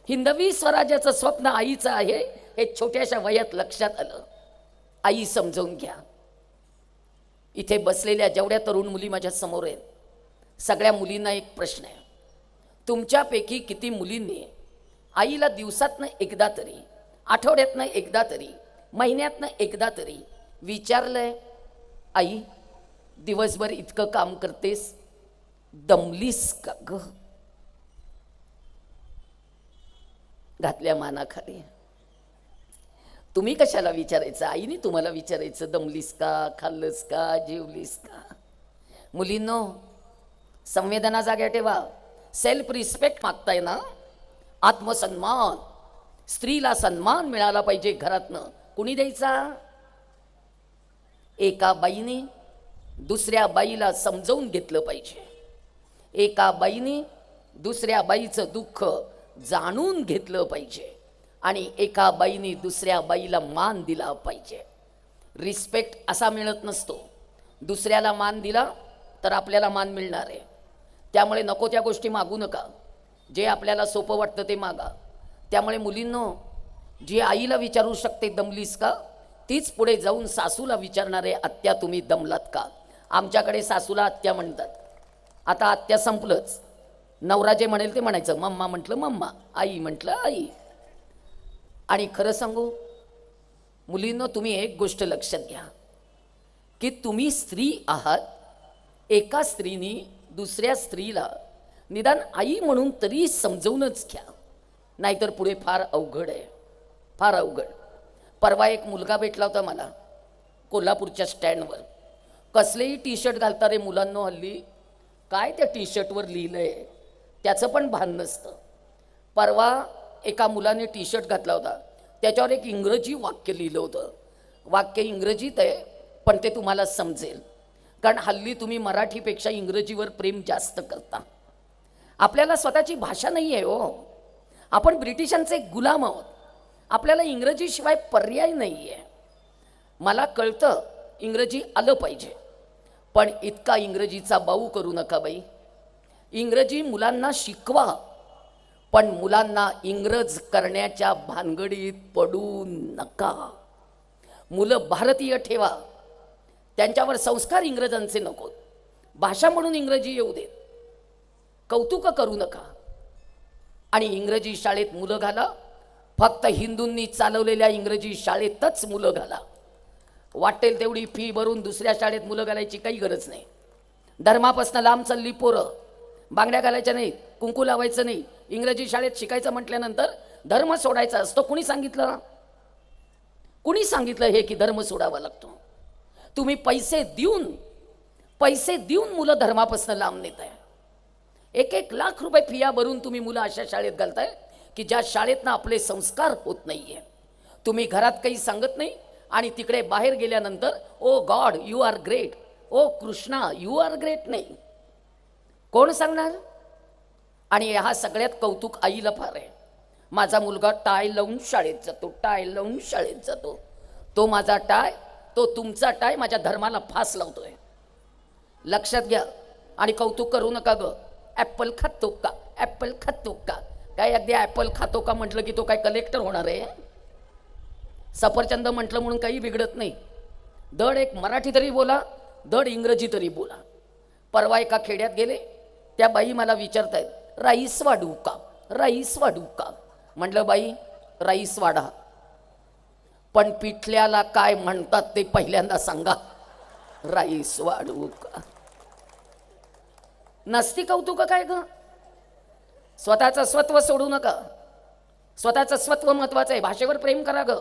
S1: हिंदवी स्वराज्याचं स्वप्न आईचं आहे हे छोट्याशा वयात लक्षात आलं. आई समजून घ्या. इथे बसलेल्या जेवढ्या तरुण मुली माझ्या समोर आहेत, सगळ्या मुलींना एक प्रश्न आहे. तुमच्यापैकी किती मुलींनी आईला दिवसातनं एकदा तरी, आठवड्यातनं एकदा तरी, महिन्यातनं एकदा तरी विचारलंय, आई दिवसभर इतकं काम करतेस, दमलीस का ग? घातल्या मानाखाली. तुम्ही कशाला विचारायचं? आईने तुम्हाला विचारायचं, दमलीस का, खाल्लंस का, जेवलीस का? मुलींनो, संवेदना जाग्या ठेवा. सेल्फ रिस्पेक्ट मागताय ना, आत्मसन्मान. स्त्रीला सन्मान मिळाला पाहिजे घरातनं. कुणी द्यायचा? एका बाईने दुसऱ्या बाईला समजावून घेतलं पाहिजे. एका बाईने दुसऱ्या बाईचं दुःख जाणून घेतलं पाहिजे. आणि एका बाईने दुसऱ्या बाईला मान दिला पाहिजे. रिस्पेक्ट असा मिळत नसतो. दुसऱ्याला मान दिला तर आपल्याला मान मिळणार आहे. त्यामुळे नको त्या गोष्टी मागू नका. जे आपल्याला सोपं वाटतं ते मागा. त्यामुळे मुलींनो, जी आईला विचारू शकते दमलीस का, तीच पुढे जाऊन सासूला विचारणारे, आत्या तुम्ही दमलात का? आमच्याकडे सासूला आत्या म्हणतात. आता आत्या संपलंच. नवरा जे म्हणेल ते म्हणायचं. मम्मा म्हटलं मम्मा, आई म्हटलं आई. आणि खरं सांगू मुलींनो, तुम्ही एक गोष्ट लक्षात घ्या की तुम्ही स्त्री आहात. एका स्त्रीने दुसऱ्या स्त्रीला निदान आई म्हणून तरी समजवूनच घ्या, नाहीतर पुढे फार अवघड आहे, फार अवघड. परवा एक मुलगा भेटला होता मला कोल्हापूरच्या स्टँडवर. कसलेही टी शर्ट घालता रे मुलांनो हल्ली. काय त्या टी शर्टवर लिहिलं आहे त्याचं पण भान नसतं. परवा एका मुलाने टी शर्ट घातला होता, त्याच्यावर एक इंग्रजी वाक्य लिहिलं होतं. वाक्य इंग्रजीत आहे पण ते तुम्हाला समजेल, कारण हल्ली तुम्ही मराठीपेक्षा इंग्रजीवर प्रेम जास्त करता. आपल्याला स्वतःची भाषा नाही आहे हो. आपण ब्रिटिशांचे गुलाम आहोत. आपल्याला इंग्रजीशिवाय पर्याय नाही आहे. मला कळतं इंग्रजी आलं पाहिजे, पण इतका इंग्रजीचा बाऊ करू नका बाई. इंग्रजी मुलांना शिकवा, पण मुलांना इंग्रज करण्याच्या भानगडीत पडू नका. मुलं भारतीय ठेवा, त्यांच्यावर संस्कार इंग्रजांचे नकोत. भाषा म्हणून इंग्रजी येऊ देत, कौतुक करू नका. आणि इंग्रजी शाळेत मुलं घाला, फक्त हिंदूंनी चालवलेल्या इंग्रजी शाळेतच मुलं घाला. वाटेल तेवढी फी भरून दुसऱ्या शाळेत मुलं घालायची काही गरज नाही. धर्मापासून लांब चालली पोरं. बांगड्या घालायच्या नाहीत, कुंकू लावायचं नाही. इंग्रजी शाळेत शिकायचं म्हटल्यानंतर धर्म सोडायचा असतो. कुणी सांगितलं? कुणी सांगितलं हे की धर्म सोडावा लागतो? तुम्ही पैसे देऊन मुलं धर्मापासून लांब नेताय. 1-1 लाख रुपये फिया भरून तुम्ही मुलं अशा शाळेत घालताय की ज्या शाळेतनं आपले संस्कार होत नाहीये. तुम्ही घरात काही सांगत नाही आणि तिकडे बाहेर गेल्यानंतर oh God you are great, oh Krishna you are great नाही. कोण सांगणार? आणि ह्या सगळ्यात कौतुक आईला फार आहे. माझा मुलगा टाय लावून शाळेत जातो, टाय लावून शाळेत जातो. तो माझा टाय, तो तुमचा टाय माझ्या धर्माला फास लावतोय. लक्षात घ्या. आणि कौतुक करू नका ग. ॲपल खातो का, ॲपल खातो का? काय अगदी ॲपल खातो का म्हटलं की तो काय कलेक्टर होणार आहे? सफरचंद म्हटलं म्हणून काही बिघडत नाही. धड एक मराठी तरी बोला, धड इंग्रजी तरी बोला. परवा एका खेड्यात गेले, त्या बाई मला विचारतायत राईस वाढू का, राईस वाढू का? म्हटलं बाई राईस वाढा, पण पिठल्याला काय म्हणतात ते पहिल्यांदा सांगा. राईस वाढू का? नसती कौतुक काय ग? स्वतःचं स्वत्व सोडू नका. स्वतःचं स्वत्व महत्वाचं आहे. भाषेवर प्रेम करा ग.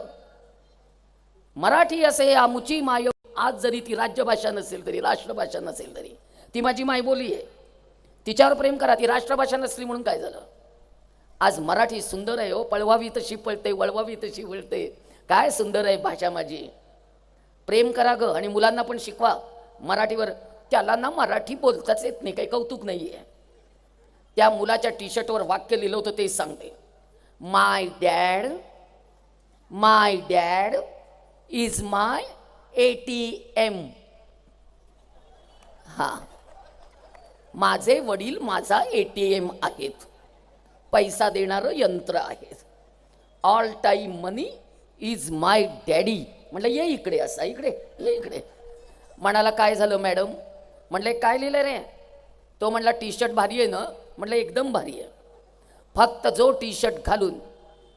S1: मराठी असे आमुची माय. आज जरी ती राज्यभाषा नसेल तरी, राष्ट्रभाषा नसेल तरी, ती माझी मायबोली आहे. तिच्यावर प्रेम करा. ती राष्ट्रभाषा नसली म्हणून काय झालं? आज मराठी सुंदर आहे हो. पळवावी तशी पळते, वळवावी तशी वळते. काय सुंदर आहे भाषा माझी. प्रेम करा ग. आणि मुलांना पण शिकवा मराठीवर. त्याला ना मराठी बोलताच येत नाही, काही कौतुक नाही आहे. त्या मुलाच्या टी शर्टवर वाक्य लिहिलं होतं ते सांगते. माय डॅड इज माय ATM. हा, माझे वडील माझा ATM आहेत, पैसा देणारं यंत्र आहेत. All time money is my daddy. म्हटलं ये इकडे, असा इकडे ये इकडे. म्हणाला काय झालं मॅडम? म्हटलं काय लिहिलं रे? तो म्हणला टी शर्ट भारी आहे ना? म्हटलं एकदम भारी आहे. फक्त जो टी शर्ट घालून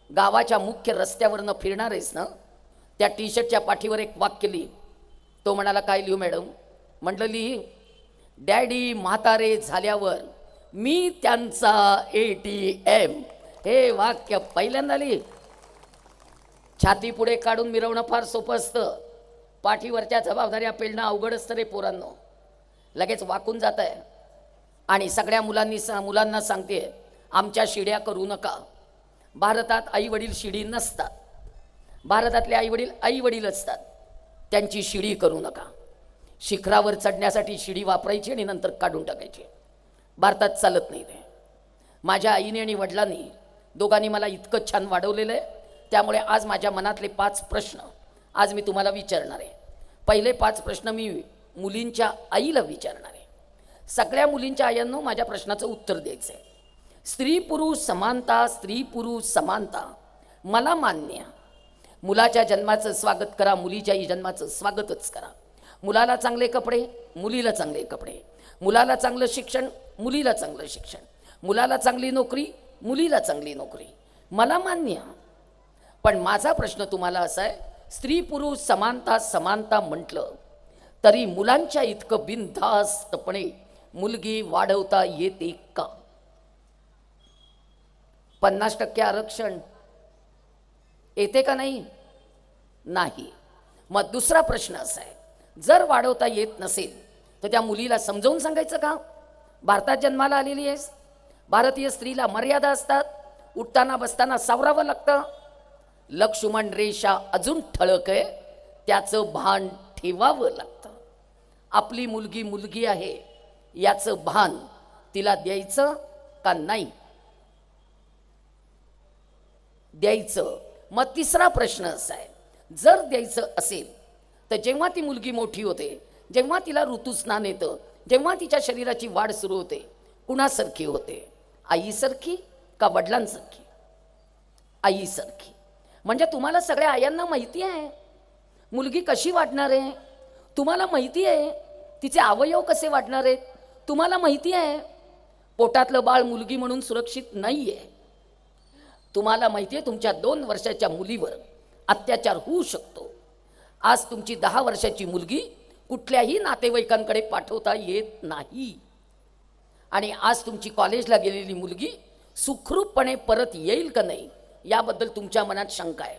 S1: गावाच्या मुख्य रस्त्यावरनं फिरणार आहेस ना, त्या टी शर्टच्या पाठीवर एक वाक्य लिही. तो म्हणाला काय लिहू मॅडम? म्हटलं लिही, डॅडी म्हातारे झाल्यावर मी त्यांचा ATM. हे वाक्य पहिल्यांदा लिही. छाती पुढे काढून मिरवणं फार सोपं असतं. पाठीवरच्या जबाबदाऱ्या पेलणं अवघड असतं रे पोरांनो. लगेच वाकून जात आहे. आणि सगळ्या मुलांना सांगते, आमच्या शिड्या करू नका. भारतात आईवडील शिडी नसतात. भारतातले आईवडील आईवडील असतात. त्यांची शिडी करू नका. शिखरावर चढण्यासाठी शिडी वापरायची आणि नंतर काढून टाकायची. भारतात चालत नाही ते. माझ्या आईने आणि वडिलांनी दोघांनी मला इतकं छान वाढवलेलं आहे. त्यामुळे आज माझ्या मनातले 5 प्रश्न आज मी तुम्हाला विचारणार आहे. पहिले 5 प्रश्न मी मुलींच्या आईला विचारणार आहे. सगळ्या मुलींच्या आयांनो माझ्या प्रश्नाचं उत्तर द्यायचं आहे. स्त्री पुरुष समानता, स्त्री पुरुष समानता मला मान्य. मुलाच्या जन्माचं स्वागत करा, मुलीच्या जन्माचं स्वागतच करा. मुलाला चांगले कपडे, मुलीला चांगले कपडे. मुलाला चांगलं शिक्षण, मुलीला चांगलं शिक्षण. मुलाला चांगली नोकरी, मुलीला चांगली नोकरी. मला मान्य. पण माझा प्रश्न तुम्हाला असा आहे, स्त्री पुरुष समानता समानता म्हटलं तरी मुलांच्या इतकं बिनधास्तपणे मुलगी वाढवता येते का? 50% आरक्षण येते का नाही? नाही. मग दुसरा प्रश्न असा आहे, जर वाढवता येत नसेल तर त्या मुलीला समजावून सांगायचं का? भारतात जन्माला आलेली आहेस. भारतीय स्त्रीला मर्यादा असतात. उठताना बसताना सावरावं लागतं. लक्ष्मण रेषा अजून ठळक आहे, त्याचं भान ठेवावं लागतं. आपली मुलगी मुलगी आहे याचं भान तिला द्यायचं का नाही द्यायचं? मग तिसरा प्रश्न असा आहे, जर द्यायचं असेल तर जेव्हा ती मुलगी मोठी होते, जेव्हा तिला ऋतुस्नान येतं, जेव्हा तिच्या शरीराची वाढ सुरू होते, कुणासारखी होते? आईसारखी का वडिलांसारखी? आईसारखी. म्हणजे तुम्हाला सगळ्या आयांना माहिती आहे मुलगी कशी वाढणार आहे. तुम्हाला माहिती आहे तिचे अवयव कसे वाढणार आहेत. तुम्हाला माहिती आहे पोटातलं बाळ मुलगी म्हणून सुरक्षित नाही आहे. तुम्हाला माहिती आहे तुमच्या 2 वर्षाच्या मुलीवर अत्याचार होऊ शकतो. आज तुमची 10 वर्षाची मुलगी कुठल्याही नातेवाईकांकडे पाठवता येत नाही. आणि आज तुमची कॉलेजला गेलेली मुलगी सुखरूपपणे परत येईल का नाही याबद्दल तुमच्या मनात शंका आहे.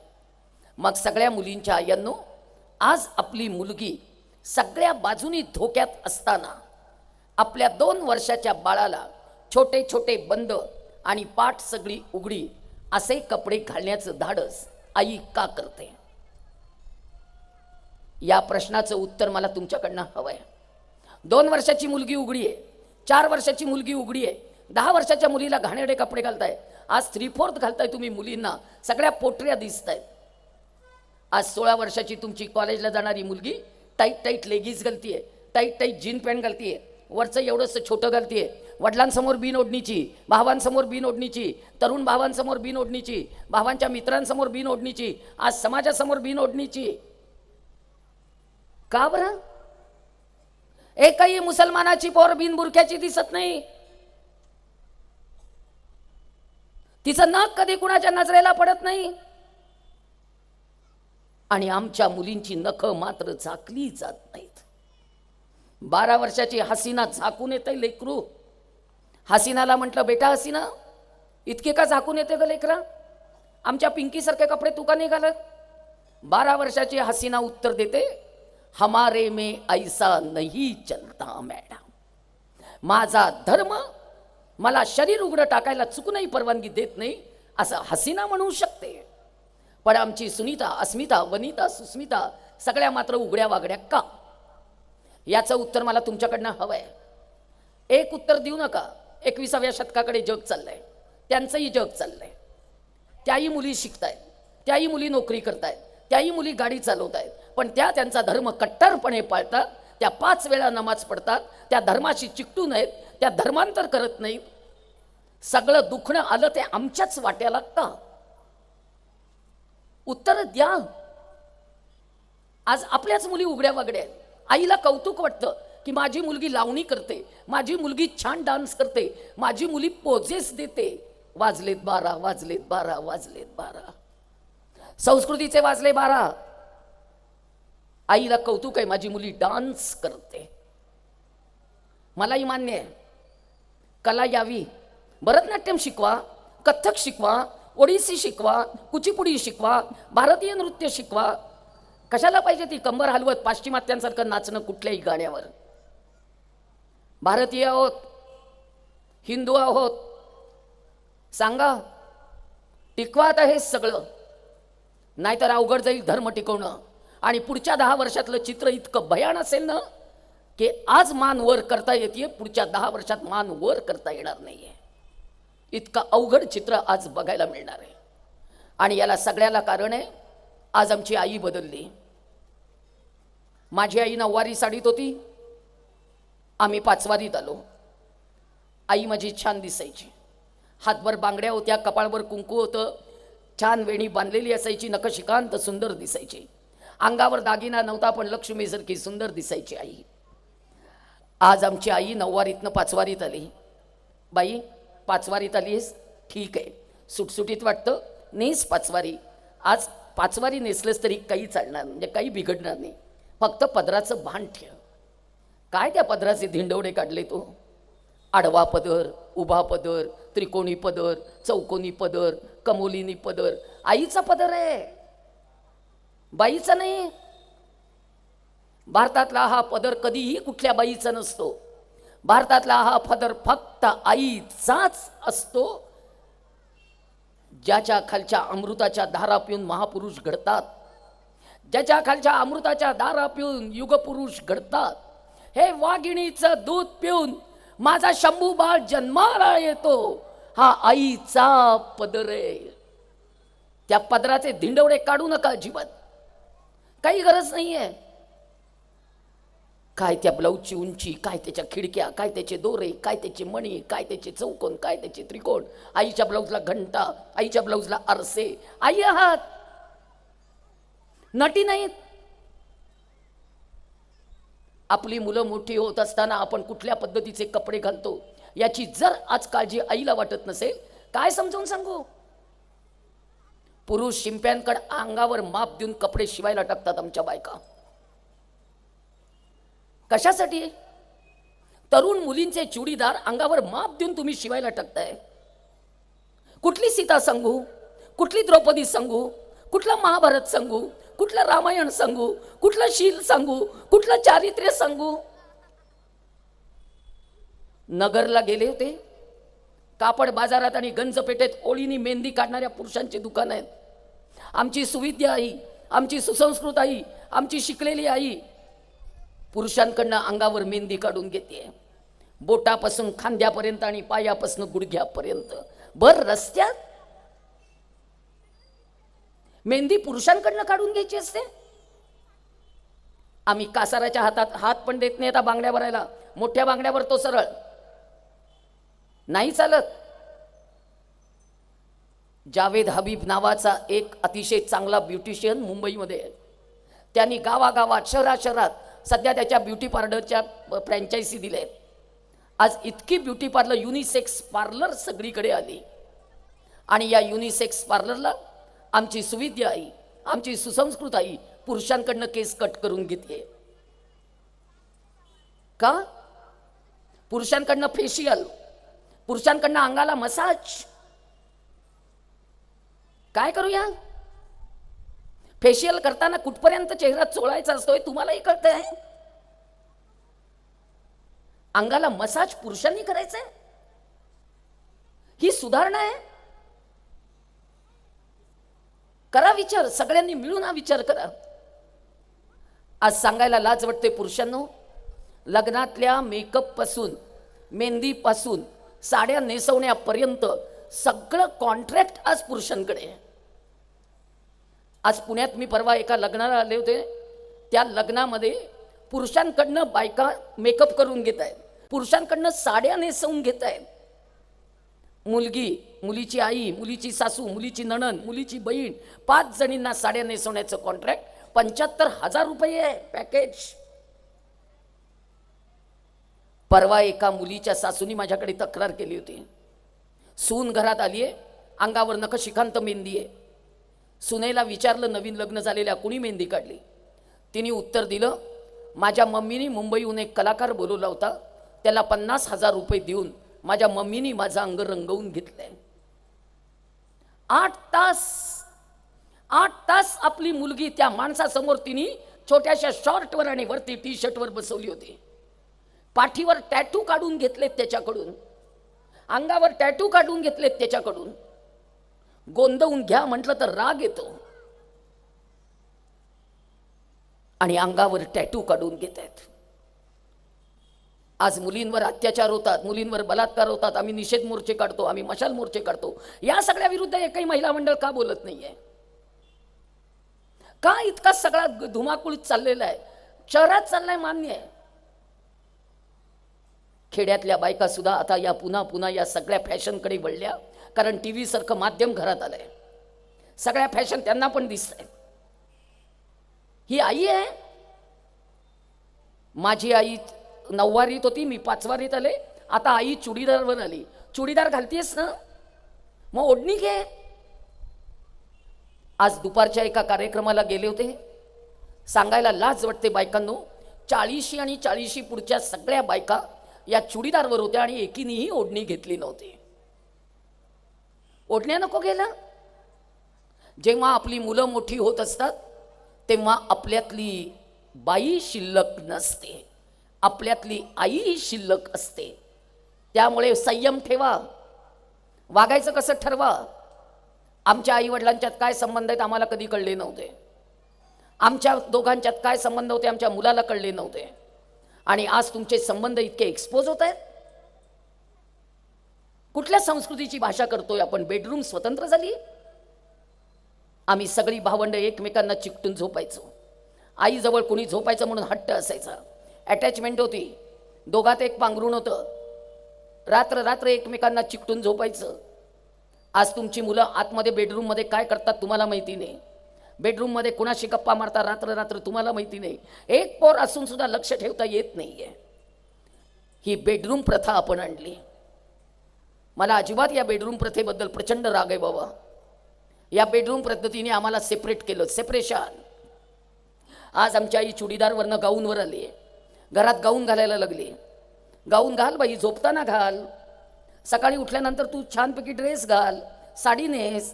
S1: मग सगळ्या मुलींच्या आयांनो, आज आपली मुलगी सगळ्या बाजूनी धोक्यात असताना आपल्या 2 वर्षाच्या बाळाला छोटे छोटे बंद आणि पाठ सगळी उघडी असे कपडे घालण्याचं धाडस आई का करते? या प्रश्नाचं उत्तर मला तुमच्याकडनं हवं आहे. 2 वर्षाची मुलगी उघडी आहे, 4 वर्षाची मुलगी उघडी आहे, 10 वर्षाच्या मुलीला घाणेरडे कपडे घालताय. आज 3/4 घालताय तुम्ही मुलींना, सगळ्या पोटऱ्या दिसत आहेत. आज 16 वर्षाची तुमची कॉलेजला जाणारी मुलगी टाईट टाईट लेगीज घालतीये, टाईट टाईट जीन पॅन्ट घालतीये, वरचं एवढंसं छोटं घालतीये, वडिलांसमोर बिन ओढणीची, भावांसमोर बिन ओढणीची, तरुण भावांसमोर बिन ओढणीची, भावांच्या मित्रांसमोर बिन ओढणीची, आज समाजासमोर बिन ओढणीची. का बरं? एकही मुसलमानाची पोर बिन बुरख्याची दिसत नाही. तिचं नाक कधी कुणाच्या नजरेला पडत नाही. आणि आमच्या मुलींची नख मात्र झाकली जात नाहीत. 12 वर्षाची हसीना झाकून येते लेकरू. हसीनाला म्हटलं, बेटा हसीना, इतके का झाकून येते ग लेकरा? आमच्या पिंकी सारखे कपडे तू का नाही घालत? 12 वर्षाची हसीना उत्तर देते, हमारे में ऐसा नहीं चलता मॅडम. माझा धर्म मला शरीर उघडं टाकायला चुकूनही परवानगी देत नाही असं हसीना म्हणू शकते. पण आमची सुनीता, अस्मिता, वनिता, सुस्मिता सगळ्या मात्र उघड्या वागड्या का? याचं उत्तर मला तुमच्याकडनं हवं आहे. एक उत्तर देऊ नका. 21व्या शतकाकडे जग चाललंय, त्यांचंही जग चाललंय. त्याही मुली शिकतायत, त्याही मुली नोकरी करतायत, त्याही मुली गाडी चालवत आहेत, पण त्या त्यांचा धर्म कट्टरपणे पाळतात. त्या 5 वेळा नमाज पडतात, त्या धर्माशी चिकटून आहेत, त्या धर्मांतर करत नाहीत. सगळं दुखणं आलं ते आमच्याच वाट्याला का? उत्तर द्या. आज आपल्याच मुली उघड्या वागड्या आहेत. आईला कौतुक वाटतं की माझी मुलगी लावणी करते, माझी मुलगी छान डान्स करते, माझी मुली पोजेस देते. वाजलेत 12, वाजलेत 12, वाजलेत 12, संस्कृतीचे वाजले 12. आईला कौतुक आहे माझी मुली डान्स करते. मलाही मान्य आहे, कला यावी, भरतनाट्यम शिकवा, कथ्थक शिकवा, ओडिसी शिकवा, कुचिपुडी शिकवा, भारतीय नृत्य शिकवा. कशाला पाहिजे ती कंबर हलवत पाश्चिमात्यांसारखं नाचणं कुठल्याही गाण्यावर? भारतीय आहोत, हिंदू आहोत, सांगा, टिकवात आहे सगळं, नाहीतर अवघड जाईल धर्म टिकवणं. आणि पुढच्या 10 वर्षातलं चित्र इतकं भयान असेल ना की आज मान वर करता येते, पुढच्या 10 वर्षात मान वर करता येणार नाहीये. इतकं अवघड चित्र आज बघायला मिळणार आहे. आणि याला सगळ्याला कारण आहे, आज आमची आई बदलली. माझी आई 9वारी साडीत होती, आम्ही 5वारीत आलो. आई माझी छान दिसायची, हातभर बांगड्या होत्या, कपाळवर कुंकू होतं, छान वेणी बांधलेली असायची, नखशिकांत सुंदर दिसायची. अंगावर दागिना नव्हता पण लक्ष्मीसारखी सुंदर दिसायची आई. आज आमची आई 9वारीतनं 5वारीत आली. बाई 5वारीत आलीस, ठीक आहे, सुटसुटीत वाटतं, नेस 5वारी. आज 5वारी नेसलंच तरी काही चालणार, म्हणजे काही बिघडणार नाही. फक्त पदराचं भान ठेव. काय त्या पदराचे धिंडवडे काढले तो? आडवा पदर, उभा पदर, त्रिकोणी पदर, चौकोनी पदर, कमोलिनी पदर. आईचा पदर आहे, बाईचा नाही. भारतातला हा पदर कधीही कुठल्या बाईचा नसतो. भारतातला हा पदर फक्त आईचाच असतो. ज्याच्या खालच्या अमृताच्या धारा पिऊन महापुरुष घडतात, ज्याच्या खालच्या अमृताच्या धारा पिऊन युगपुरुष घडतात. हे वाघिणीचं दूध पिऊन माझा शंभू बाळ जन्माला येतो, हा आईचा पदर आहे. त्या पदराचे धिंडवडे काढू नका अजिबात, काही गरज नाहीये. काय त्या ब्लाऊजची उंची, काय त्याच्या खिडक्या, काय त्याचे दोरे, काय त्याचे मणी, काय त्याचे चौकोन, काय त्याचे त्रिकोण. आईच्या ब्लाऊजला घंटा, आईच्या ब्लाऊजला आरसे. आई आहात, नटी नाहीत. आपली मुलं मोठी होत असताना आपण कुठल्या पद्धतीचे कपडे घालतो याची जर आज काळजी आईला वाटत नसेल, काय समजावून सांगू? पुरुष शिंप्यांकडे अंगावर माप देऊन कपडे शिवायला टाकतात आमच्या बायका. कशासाठी? तरुण मुलींचे चुडीदार अंगावर माप देऊन तुम्ही शिवायला टाकताय. कुठली सीता सांगू, कुठली द्रौपदी सांगू, कुठला महाभारत सांगू, कुठलं रामायण सांगू, कुठलं शील सांगू, कुठलं चारित्र्य सांगू? नगरला गेले होते, कापड बाजारात आणि गंजपेठेत ओळीनी मेहंदी काढणाऱ्या पुरुषांची दुकान आहेत. आमची सुविद्या आई, आमची सुसंस्कृत आई, आमची शिकलेली आई पुरुषांकडनं अंगावर मेहंदी काढून घेते, बोटापासून खांद्यापर्यंत आणि पायापासून गुडघ्यापर्यंत. भर रस्त्यात मेहंदी पुरुषांकडनं काढून घ्यायची असते. आम्ही कासाराच्या हातात हात पण देत नाही आता बांगड्या भरायला. मोठ्या बांगड्यावर तो सरळ नाही चालत. जावेद हबीब नावाचा एक अतिशय चांगला ब्युटिशियन मुंबईमध्ये आहे. त्यांनी गावागावात शहरात सध्या त्याच्या ब्युटी पार्लरच्या फ्रँचायझी दिल्या आहेत. आज इतकी ब्युटी पार्लर, युनिसेक्स पार्लर सगळीकडे आली. आणि या युनिसेक्स पार्लरला आमची सुविद्या आई, आमची सुसंस्कृत आई पुरुषांकडनं केस कट करून घेते. का? पुरुषांकडनं फेशियल, पुरुषांकडनं अंगाला मसाज. काय करूया? फेशियल करताना कुठपर्यंत चेहरा चोळायचा असतोय तुम्हालाही कळतंय. अंगाला मसाज पुरुषांनी करायचंय. ही सुधारणा आहे. करा विचार, सगळ्यांनी मिळून हा विचार करा. आज सांगायला लाज वाटते पुरुषांनो, लग्नातल्या मेकअप पासून, मेहंदी पासून, साड्या नेसवण्यापर्यंत सगळं कॉन्ट्रॅक्ट आज पुरुषांकडे आहे. आज पुण्यात मी परवा एका लग्नाला आले होते. त्या लग्नामध्ये पुरुषांकडनं बायका मेकअप करून घेत आहेत, पुरुषांकडनं साड्या नेसवून घेत आहेत. मुलगी, मुलीची आई, मुलीची सासू, मुलीची नणंद, मुलीची बहीण, 5 जणींना साड्या नेसवण्याचं कॉन्ट्रॅक्ट 75,000 रुपये आहे पॅकेज. परवा एका मुलीच्या सासूनी माझ्याकडे तक्रार केली होती. सून घरात आली आहे, अंगावर नखशिखांत मेहंदी आहे. सुनेला विचारलं नवीन लग्न झालेल्या कुणी मेहंदी काढली? तिने उत्तर दिलं, माझ्या मम्मीने मुंबईहून एक कलाकार बोलवला होता, त्याला 50,000 रुपये देऊन माझ्या मम्मीनी माझं अंग रंगवून घेतलंय. 8 तास आपली मुलगी त्या माणसासमोर तिने छोट्याशा शॉर्टवर आणि वरती टी शर्टवर बसवली होती. पाठीवर टॅटू काढून घेतलेत त्याच्याकडून, अंगावर टॅटू काढून घेतलेत त्याच्याकडून. गोंदवून घ्या म्हटलं तर राग येतो आणि अंगावर टॅटू काढून घेत आहेत. आज मुलींवर अत्याचार होतात, मुलींवर बलात्कार होतात. आम्ही निषेध मोर्चे काढतो, आम्ही मशाल मोर्चे काढतो. या सगळ्या विरुद्ध एकही महिला मंडळ का बोलत नाहीये? का इतका सगळा धुमाकूळ चाललेला आहे? शहरात चाललाय मान्य आहे, खेड्यातल्या बायका सुद्धा आता या पुन्हा या सगळ्या फॅशनकडे वळल्या. कारण टीव्ही सारखं माध्यम घरात आलंय, सगळ्या फॅशन त्यांना पण दिसत आहे. ही आई आहे. माझी आई 9वारीत होती, मी 5वारीत आले. आता आई चुडीदारवर आली. चुडीदार घालतीयस ना, मग ओढणी घे. आज दुपारच्या एका कार्यक्रमाला गेले होते. सांगायला लाज वाटते बायकांनो, 40 आणि 40 पुढच्या सगळ्या बायका या चुडीदारवर होत्या आणि एकीनेही ओढणी घेतली नव्हती. ओढण्या नको गेला. जेव्हा आपली मुलं मोठी होत असतात तेव्हा आपल्यातली बाई शिल्लक नसते, आपल्यातली आई शिल्लक असते. त्यामुळे संयम ठेवा, वागायचं कसं ठरवा. आमच्या आईवडिलांच्यात काय संबंध आहेत आम्हाला कधी कळले नव्हते. आमच्या दोघांच्यात काय संबंध होते आमच्या मुलाला कळले नव्हते. आणि आज तुमचे संबंध इतके एक्सपोज होत आहेत. कुठल्या संस्कृतीची भाषा करतोय आपण? बेडरूम स्वतंत्र झाली. आम्ही सगळी भावंड एकमेकांना चिकटून झोपायचो. आईजवळ कोणी झोपायचं म्हणून हट्ट असायचा, अटॅचमेंट होती. दोघात एक पांघरूण होतं. रात्र एकमेकांना चिकटून झोपायचं. आज तुमची मुलं आतमध्ये बेडरूममध्ये काय करतात तुम्हाला माहिती नाही. बेडरूममध्ये कुणाशी गप्पा मारता रात्र तुम्हाला माहिती नाही. एक पोर असून सुद्धा लक्ष ठेवता येत नाहीये. ही बेडरूम प्रथा आपण आणली. मला अजिबात या बेडरूम प्रथेबद्दल प्रचंड राग आहे बाबा. या बेडरूम पद्धतीने आम्हाला सेपरेट केलं, सेपरेशन. आज आमची आई चुडीदारवरनं गाऊनवर आली, घरात गाऊन घालायला लागली. गाऊन घाल बाई, झोपताना घाल, सकाळी उठल्यानंतर तू छानपैकी ड्रेस घाल, साडी नेस.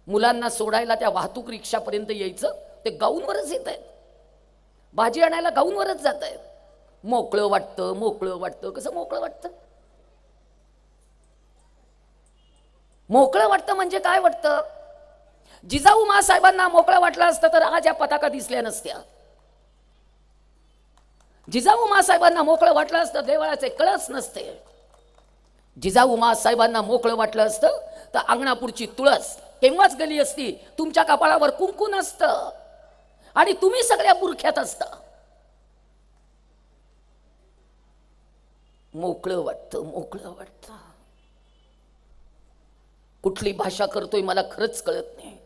S1: मुलांना सोडायला त्या वाहतूक रिक्षापर्यंत यायचं ते गाऊनवरच येत आहेत, भाजी आणायला गाऊनवरच जात आहेत. मोकळं वाटतं, मोकळं वाटतं. कसं मोकळं वाटतं? मोकळं वाटतं म्हणजे काय वाटतं? जिजाऊ मासाहेबांना मोकळं वाटलं असतं तर आज या पताका दिसल्या नसत्या. जिजाऊ मासाहेबांना मोकळं वाटलं असतं देवळाचे कळस नसते. जिजाऊ मासाहेबांना मोकळं वाटलं असतं तर अंगणापुरची तुळस केव्हाच गेली असती. तुमच्या कपाळावर कुंकू नसतं आणि तुम्ही सगळ्या बुरख्यात असता. मोकळं वाटतं, मोकळं वाटतं. कुठली भाषा करतोय मला खरंच कळत नाही.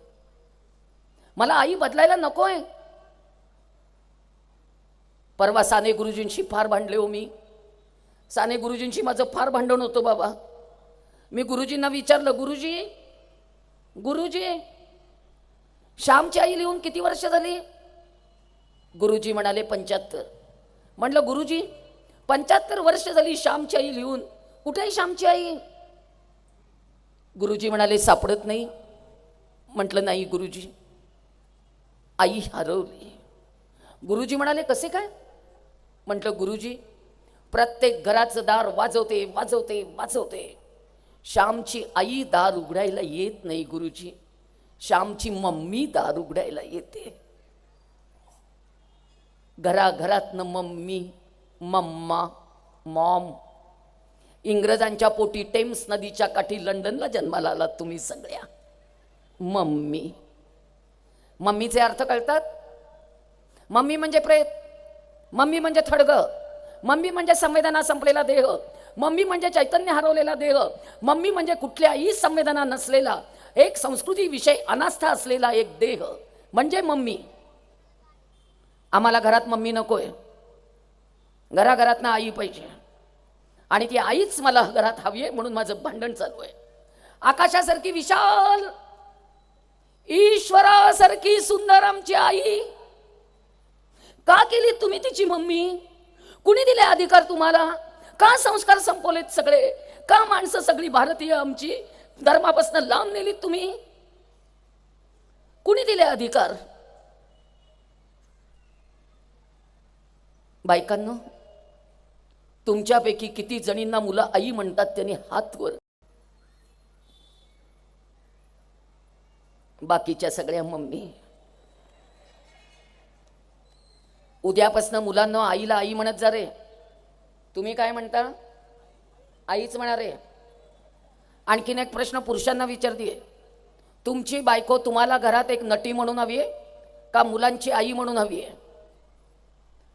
S1: मला आई बदलायला नकोय. परवा साने गुरुजींशी फार भांडले हो मी. साने गुरुजींशी माझं फार भांडण होतं बाबा. मी गुरुजींना विचारलं, गुरुजी गुरुजी श्यामची आई लिहून किती वर्ष झाली? गुरुजी म्हणाले 75. म्हटलं गुरुजी 75 वर्ष झाली श्यामची आई लिहून, कुठे आहे श्यामची आई? गुरुजी म्हणाले सापडत नाही. म्हटलं नाही गुरुजी, आई हरवली. गुरुजी म्हणाले कसे काय? म्हटलं गुरुजी प्रत्येक घराचं दार वाजवते वाजवते वाजवते, श्यामची आई दार उघडायला येत नाही गुरुजी, श्यामची मम्मी दार उघडायला येते. घराघरातनं मम्मी, मम्मा, मॉम. इंग्रजांच्या पोटी टेम्स नदीच्या काठी लंडनला जन्माला आलात तुम्ही सगळ्या. मम्मी. मम्मीचे अर्थ कळतात? मम्मी म्हणजे प्रेत, मम्मी म्हणजे थडगं, मम्मी म्हणजे संवेदना संपलेला देह, मम्मी म्हणजे चैतन्य हरवलेला देह, मम्मी म्हणजे कुठल्याही संवेदना नसलेला एक संस्कृती विषय अनास्था असलेला एक देह म्हणजे मम्मी. आम्हाला घरात मम्मी नकोय, घराघरातनं आई पाहिजे आणि ती आईच मला घरात हवी आहे. म्हणून माझं भांडण चालू आहे. आकाशासारखी विशाल, ईश्वरासारखी सुंदर आमची आई का केली तुम्ही तिची मम्मी? कुणी दिले अधिकार तुम्हाला? का संस्कार संपवलेत सगळे? का माणसं सगळी भारतीय आमची धर्मापासून लांब नेलीत तुम्ही? कुणी दिले अधिकार? बायकांनो, तुमच्यापैकी किती जणींना मुलं आई म्हणतात त्यांनी हात वर. बाकीच्या सगळ्या मम्मी. उद्यापासून मुलांना आईला आई म्हणत जा रे. तुम्ही काय म्हणता? आईच म्हणा रे. आणखीन एक प्रश्न पुरुषांना विचारते, तुमची बायको तुम्हाला घरात एक नटी म्हणून हवी आहे का मुलांची आई म्हणून हवी आहे?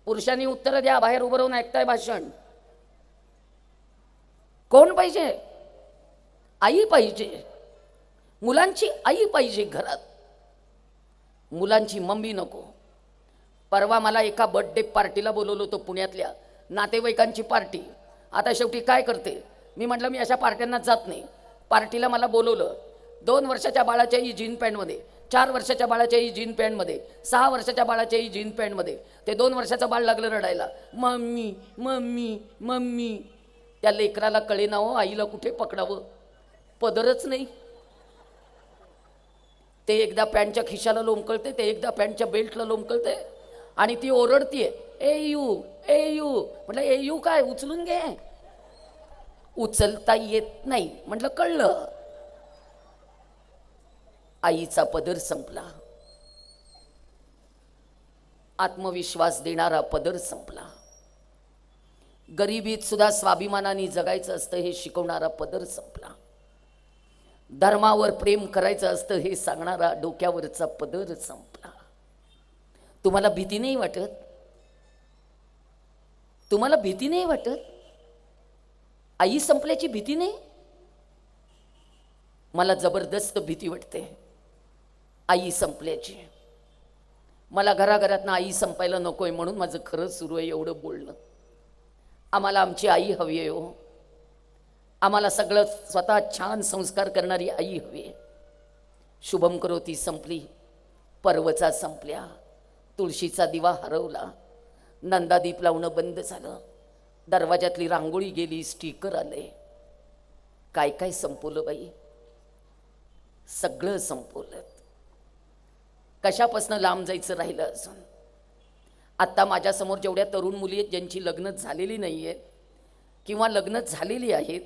S1: पुरुषांनी उत्तर द्या. बाहेर उभं राहून ऐकताय भाषण. कोण पाहिजे? आई पाहिजे. मुलांची आई पाहिजे घरात, मुलांची मम्मी नको. परवा मला एका बर्थडे पार्टीला बोलवलं होतं पुण्यातल्या नातेवाईकांची पार्टी. आता शेवटी काय करते मी, म्हटलं मी अशा पार्ट्यांना जात नाही. पार्टीला मला बोलवलं. 2 वर्षाच्या बाळाच्याही जीन पॅन्टमध्ये, 4 वर्षाच्या बाळाच्याही जीन पॅन्टमध्ये, 6 वर्षाच्या बाळाच्याही जीन पॅन्टमध्ये. ते 2 वर्षाचं बाळ लागलं रडायला, मम्मी मम्मी मम्मी. त्या लेकराला कळेना हो आईला कुठे पकडावं, पदरच नाही. ते एकदा पॅन्टच्या खिशाला लोंबकळते, ते एकदा पॅन्टच्या बेल्टला लोंबकळते आणि ती ओरडतीये ए यू ए यू. म्हटलं ए यू काय, उचलून घे. उचलता येत नाही. म्हटलं कळलं. आईचा पदर संपला, आत्मविश्वास देणारा पदर संपला. गरिबीत सुद्धा स्वाभिमानाने जगायचं असतं हे शिकवणारा पदर संपला. धर्मावर प्रेम करायचं असतं हे सांगणारा डोक्यावरचा पदर संपला. तुम्हाला भीती नाही वाटत? तुम्हाला भीती नाही वाटत? आई संपल्याची भीती नाही? मला जबरदस्त भीती वाटते आई संपल्याची. मला घराघरातनं आई संपायला नकोय म्हणून माझं खरं सुरू आहे एवढं बोलणं. आम्हाला आमची आई हवी आहे हो. आम्हाला सगळं स्वतः छान संस्कार करणारी आई हवी आहे. शुभम करोती संपली, पर्वचा संपल्या, तुळशीचा दिवा हरवला, नंदादीप लावणं बंद झालं, दरवाजातली रांगोळी गेली, स्टिकर आले. काय काय संपवलं बाई, सगळं संपवलं. कशापासून लांब जायचं राहिलं अजून. आत्ता माझ्यासमोर जेवढ्या तरुण मुली आहेत ज्यांची लग्न झालेली नाही आहेत किंवा लग्न झालेली आहेत,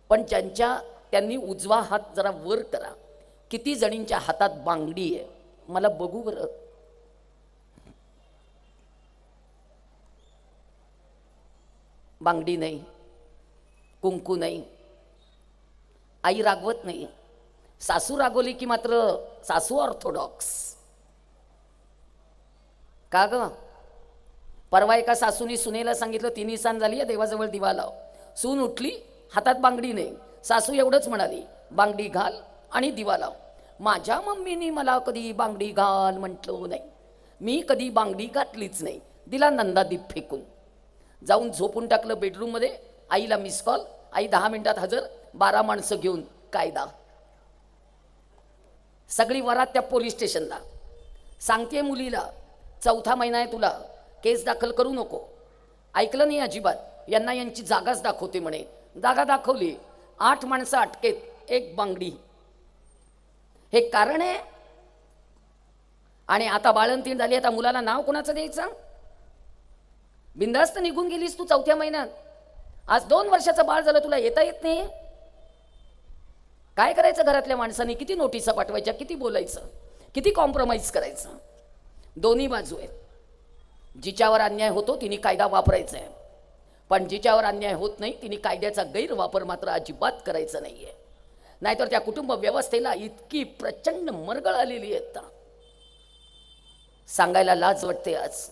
S1: पण त्यांनी उजवा हात जरा वर करा. किती जणींच्या हातात बांगडी आहे मला बघू बरं. बांगडी नाही, कुंकू नाही, आई रागवत नाही. सासू रागवली की मात्र सासू ऑर्थोडॉक्स. का ग? परवा एका सासूनी सुनेला सांगितलं, तिन्ही सांज झाली, देवाजवळ दिवा लाव. सून उठली, हातात बांगडी नाही. सासू एवढंच म्हणाली, बांगडी घाल आणि दिवा लाव. माझ्या मम्मीनी मला कधी बांगडी घाल म्हटलं नाही, मी कधी बांगडी घातलीच नाही. दिला नंदादीप फेकून, जाऊन झोपून टाकलं बेडरूममध्ये. आईला मिस कॉल, आई 10 मिनिटात हजर, 12 माणसं घेऊन कायदा. सगळी वरात त्या पोलीस स्टेशनला. सांगते मुलीला, 4था महिना आहे तुला, केस दाखल करू नको. ऐकलं नाही अजिबात. यांना यांची जागाच दाखवते म्हणे. जागा दाखवली, 8 माणसं अटकेत, 1 बांगडी. हे कारण आहे. आणि आता बाळंतीण झाली, आता मुलाला नाव कोणाचं द्यायचं? बिंदास्त निघून गेलीस तू 4थ्या महिन्यात. आज 2 वर्षाचं बाळ झालं, तुला येता येत नाही. काय करायचं घरातल्या माणसांनी? किती नोटिसा पाठवायच्या, किती बोलायचं, किती कॉम्प्रोमाइज करायचं. दोन्ही बाजू आहेत. जिच्यावर अन्याय होतो तिने कायदा वापरायचा आहे, पण जिच्यावर अन्याय होत नाही तिने कायद्याचा गैरवापर मात्र अजिबात करायचा नाहीये. नाहीतर त्या कुटुंब व्यवस्थेला इतकी प्रचंड मरगळ आलेली आहे, सांगायला लाज वाटते. आज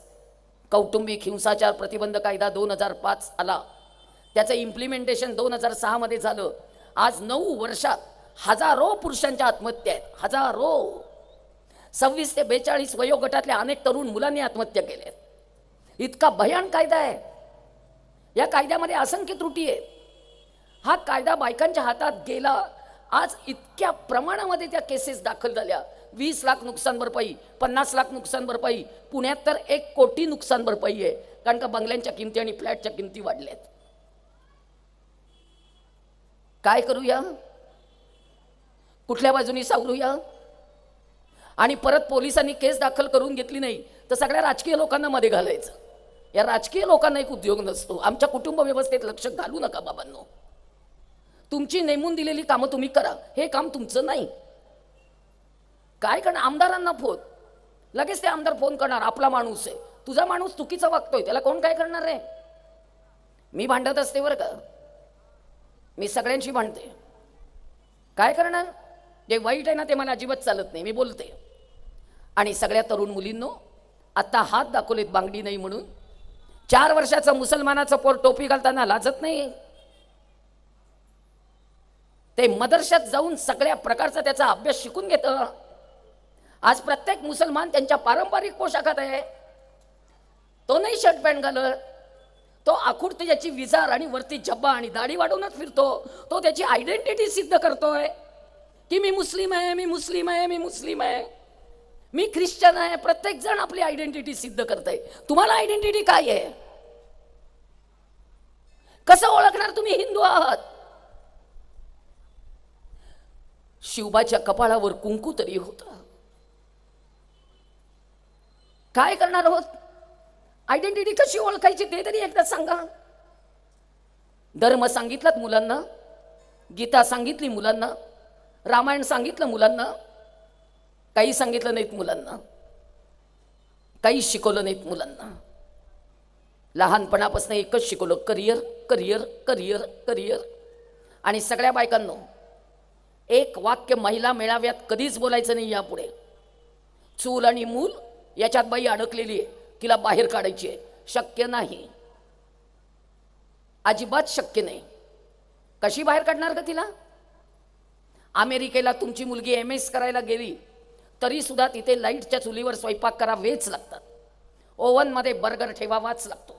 S1: कौटुंबिक हिंसाचार प्रतिबंध कायदा 2005 आला, त्याचं इम्प्लिमेंटेशन 2006 मध्ये झालं. आज 9 वर्षात हजारो पुरुषांच्या आत्महत्या आहेत, हजारो. 26 ते 42 वयोगटातल्या अनेक तरुण मुलांनी आत्महत्या केल्या. इतका भयान कायदा आहे. या कायद्यामध्ये असंख्य त्रुटी आहेत. हा कायदा बायकांच्या हातात गेला. आज इतक्या प्रमाणामध्ये त्या केसेस दाखल झाल्या. 20 लाख नुकसान भरपाई, 50 लाख नुकसान भरपाई. पुण्यात तर 1 कोटी नुकसान भरपाई आहे, कारण का बंगल्यांच्या किमती आणि फ्लॅटच्या किमती वाढल्यात. काय करूया? कुठल्या बाजूनी सावरूया? आणि परत पोलिसांनी केस दाखल करून घेतली नाही तर सगळ्या राजकीय लोकांना मध्ये घालायचं. या राजकीय लोकांना एक उद्योग नसतो. आमच्या कुटुंब व्यवस्थेत लक्ष घालू नका बाबांनो. तुमची नेमून दिलेली कामं तुम्ही करा, हे काम तुमचं नाही. काय करणार? आमदारांना फोन, लगेच ते आमदार फोन करणार, आपला माणूस आहे. तुझा माणूस चुकीचा वागतोय, त्याला कोण काय करणार आहे? मी भांडत असते बरं का, मी सगळ्यांशी भांडते. काय करणार? जे वाईट आहे ना ते मला अजिबात चालत नाही, मी बोलते. आणि सगळ्या तरुण मुलींनो, आता हात दाखवलेत बांगडी नाही म्हणून. 4 वर्षाचं मुसलमानाचं पोर टोपी घालताना लाजत नाही. ते मदरशात जाऊन सगळ्या प्रकारचा त्याचा अभ्यास शिकून घेतं. आज प्रत्येक मुसलमान त्यांच्या पारंपरिक पोशाखात आहे. तो नाही शर्ट पॅन्ट घालत, तो आखुड त्याची विजार आणि वरती जब्बा आणि दाढी वाढवूनच फिरतो. तो त्याची आयडेंटिटी सिद्ध करतोय की मी मुस्लिम आहे, मी मुस्लिम आहे, मी मुस्लिम आहे, मी ख्रिश्चन आहे. प्रत्येक जण आपली आयडेंटिटी सिद्ध करतंय. तुम्हाला आयडेंटिटी काय आहे? कसं ओळखणार तुम्ही हिंदू आहात? शिवबाच्या कपाळावर कुंकू तरी होता. काय करणार आहोत? आयडेंटिटी कशी ओळखायची ते तरी एकदा सांगा. धर्म सांगितलात मुलांना, गीता सांगितली मुलांना, रामायण सांगितलं मुलांना, काही सांगितलं नाहीत मुलांना, काही शिकवलं नाहीत मुलांना. लहानपणापासून एकच शिकवलं, करिअर करिअर करिअर करिअर. आणि सगळ्या बायकांनो, एक वाक्य महिला मेळाव्यात कधीच बोलायचं नाही यापुढे. चूल आणि मूल याच्यात बाई अडकलेली आहे, तिला बाहेर काढायची आहे. शक्य नाही, अजिबात शक्य नाही. कशी बाहेर काढणार का तिला? अमेरिकेला तुमची मुलगी MS करायला गेली तरी सुद्धा तिथे लाईटच्या चुलीवर स्वयंपाक करावेच लागतात. ओव्हनमध्ये बर्गर ठेवावाच लागतो.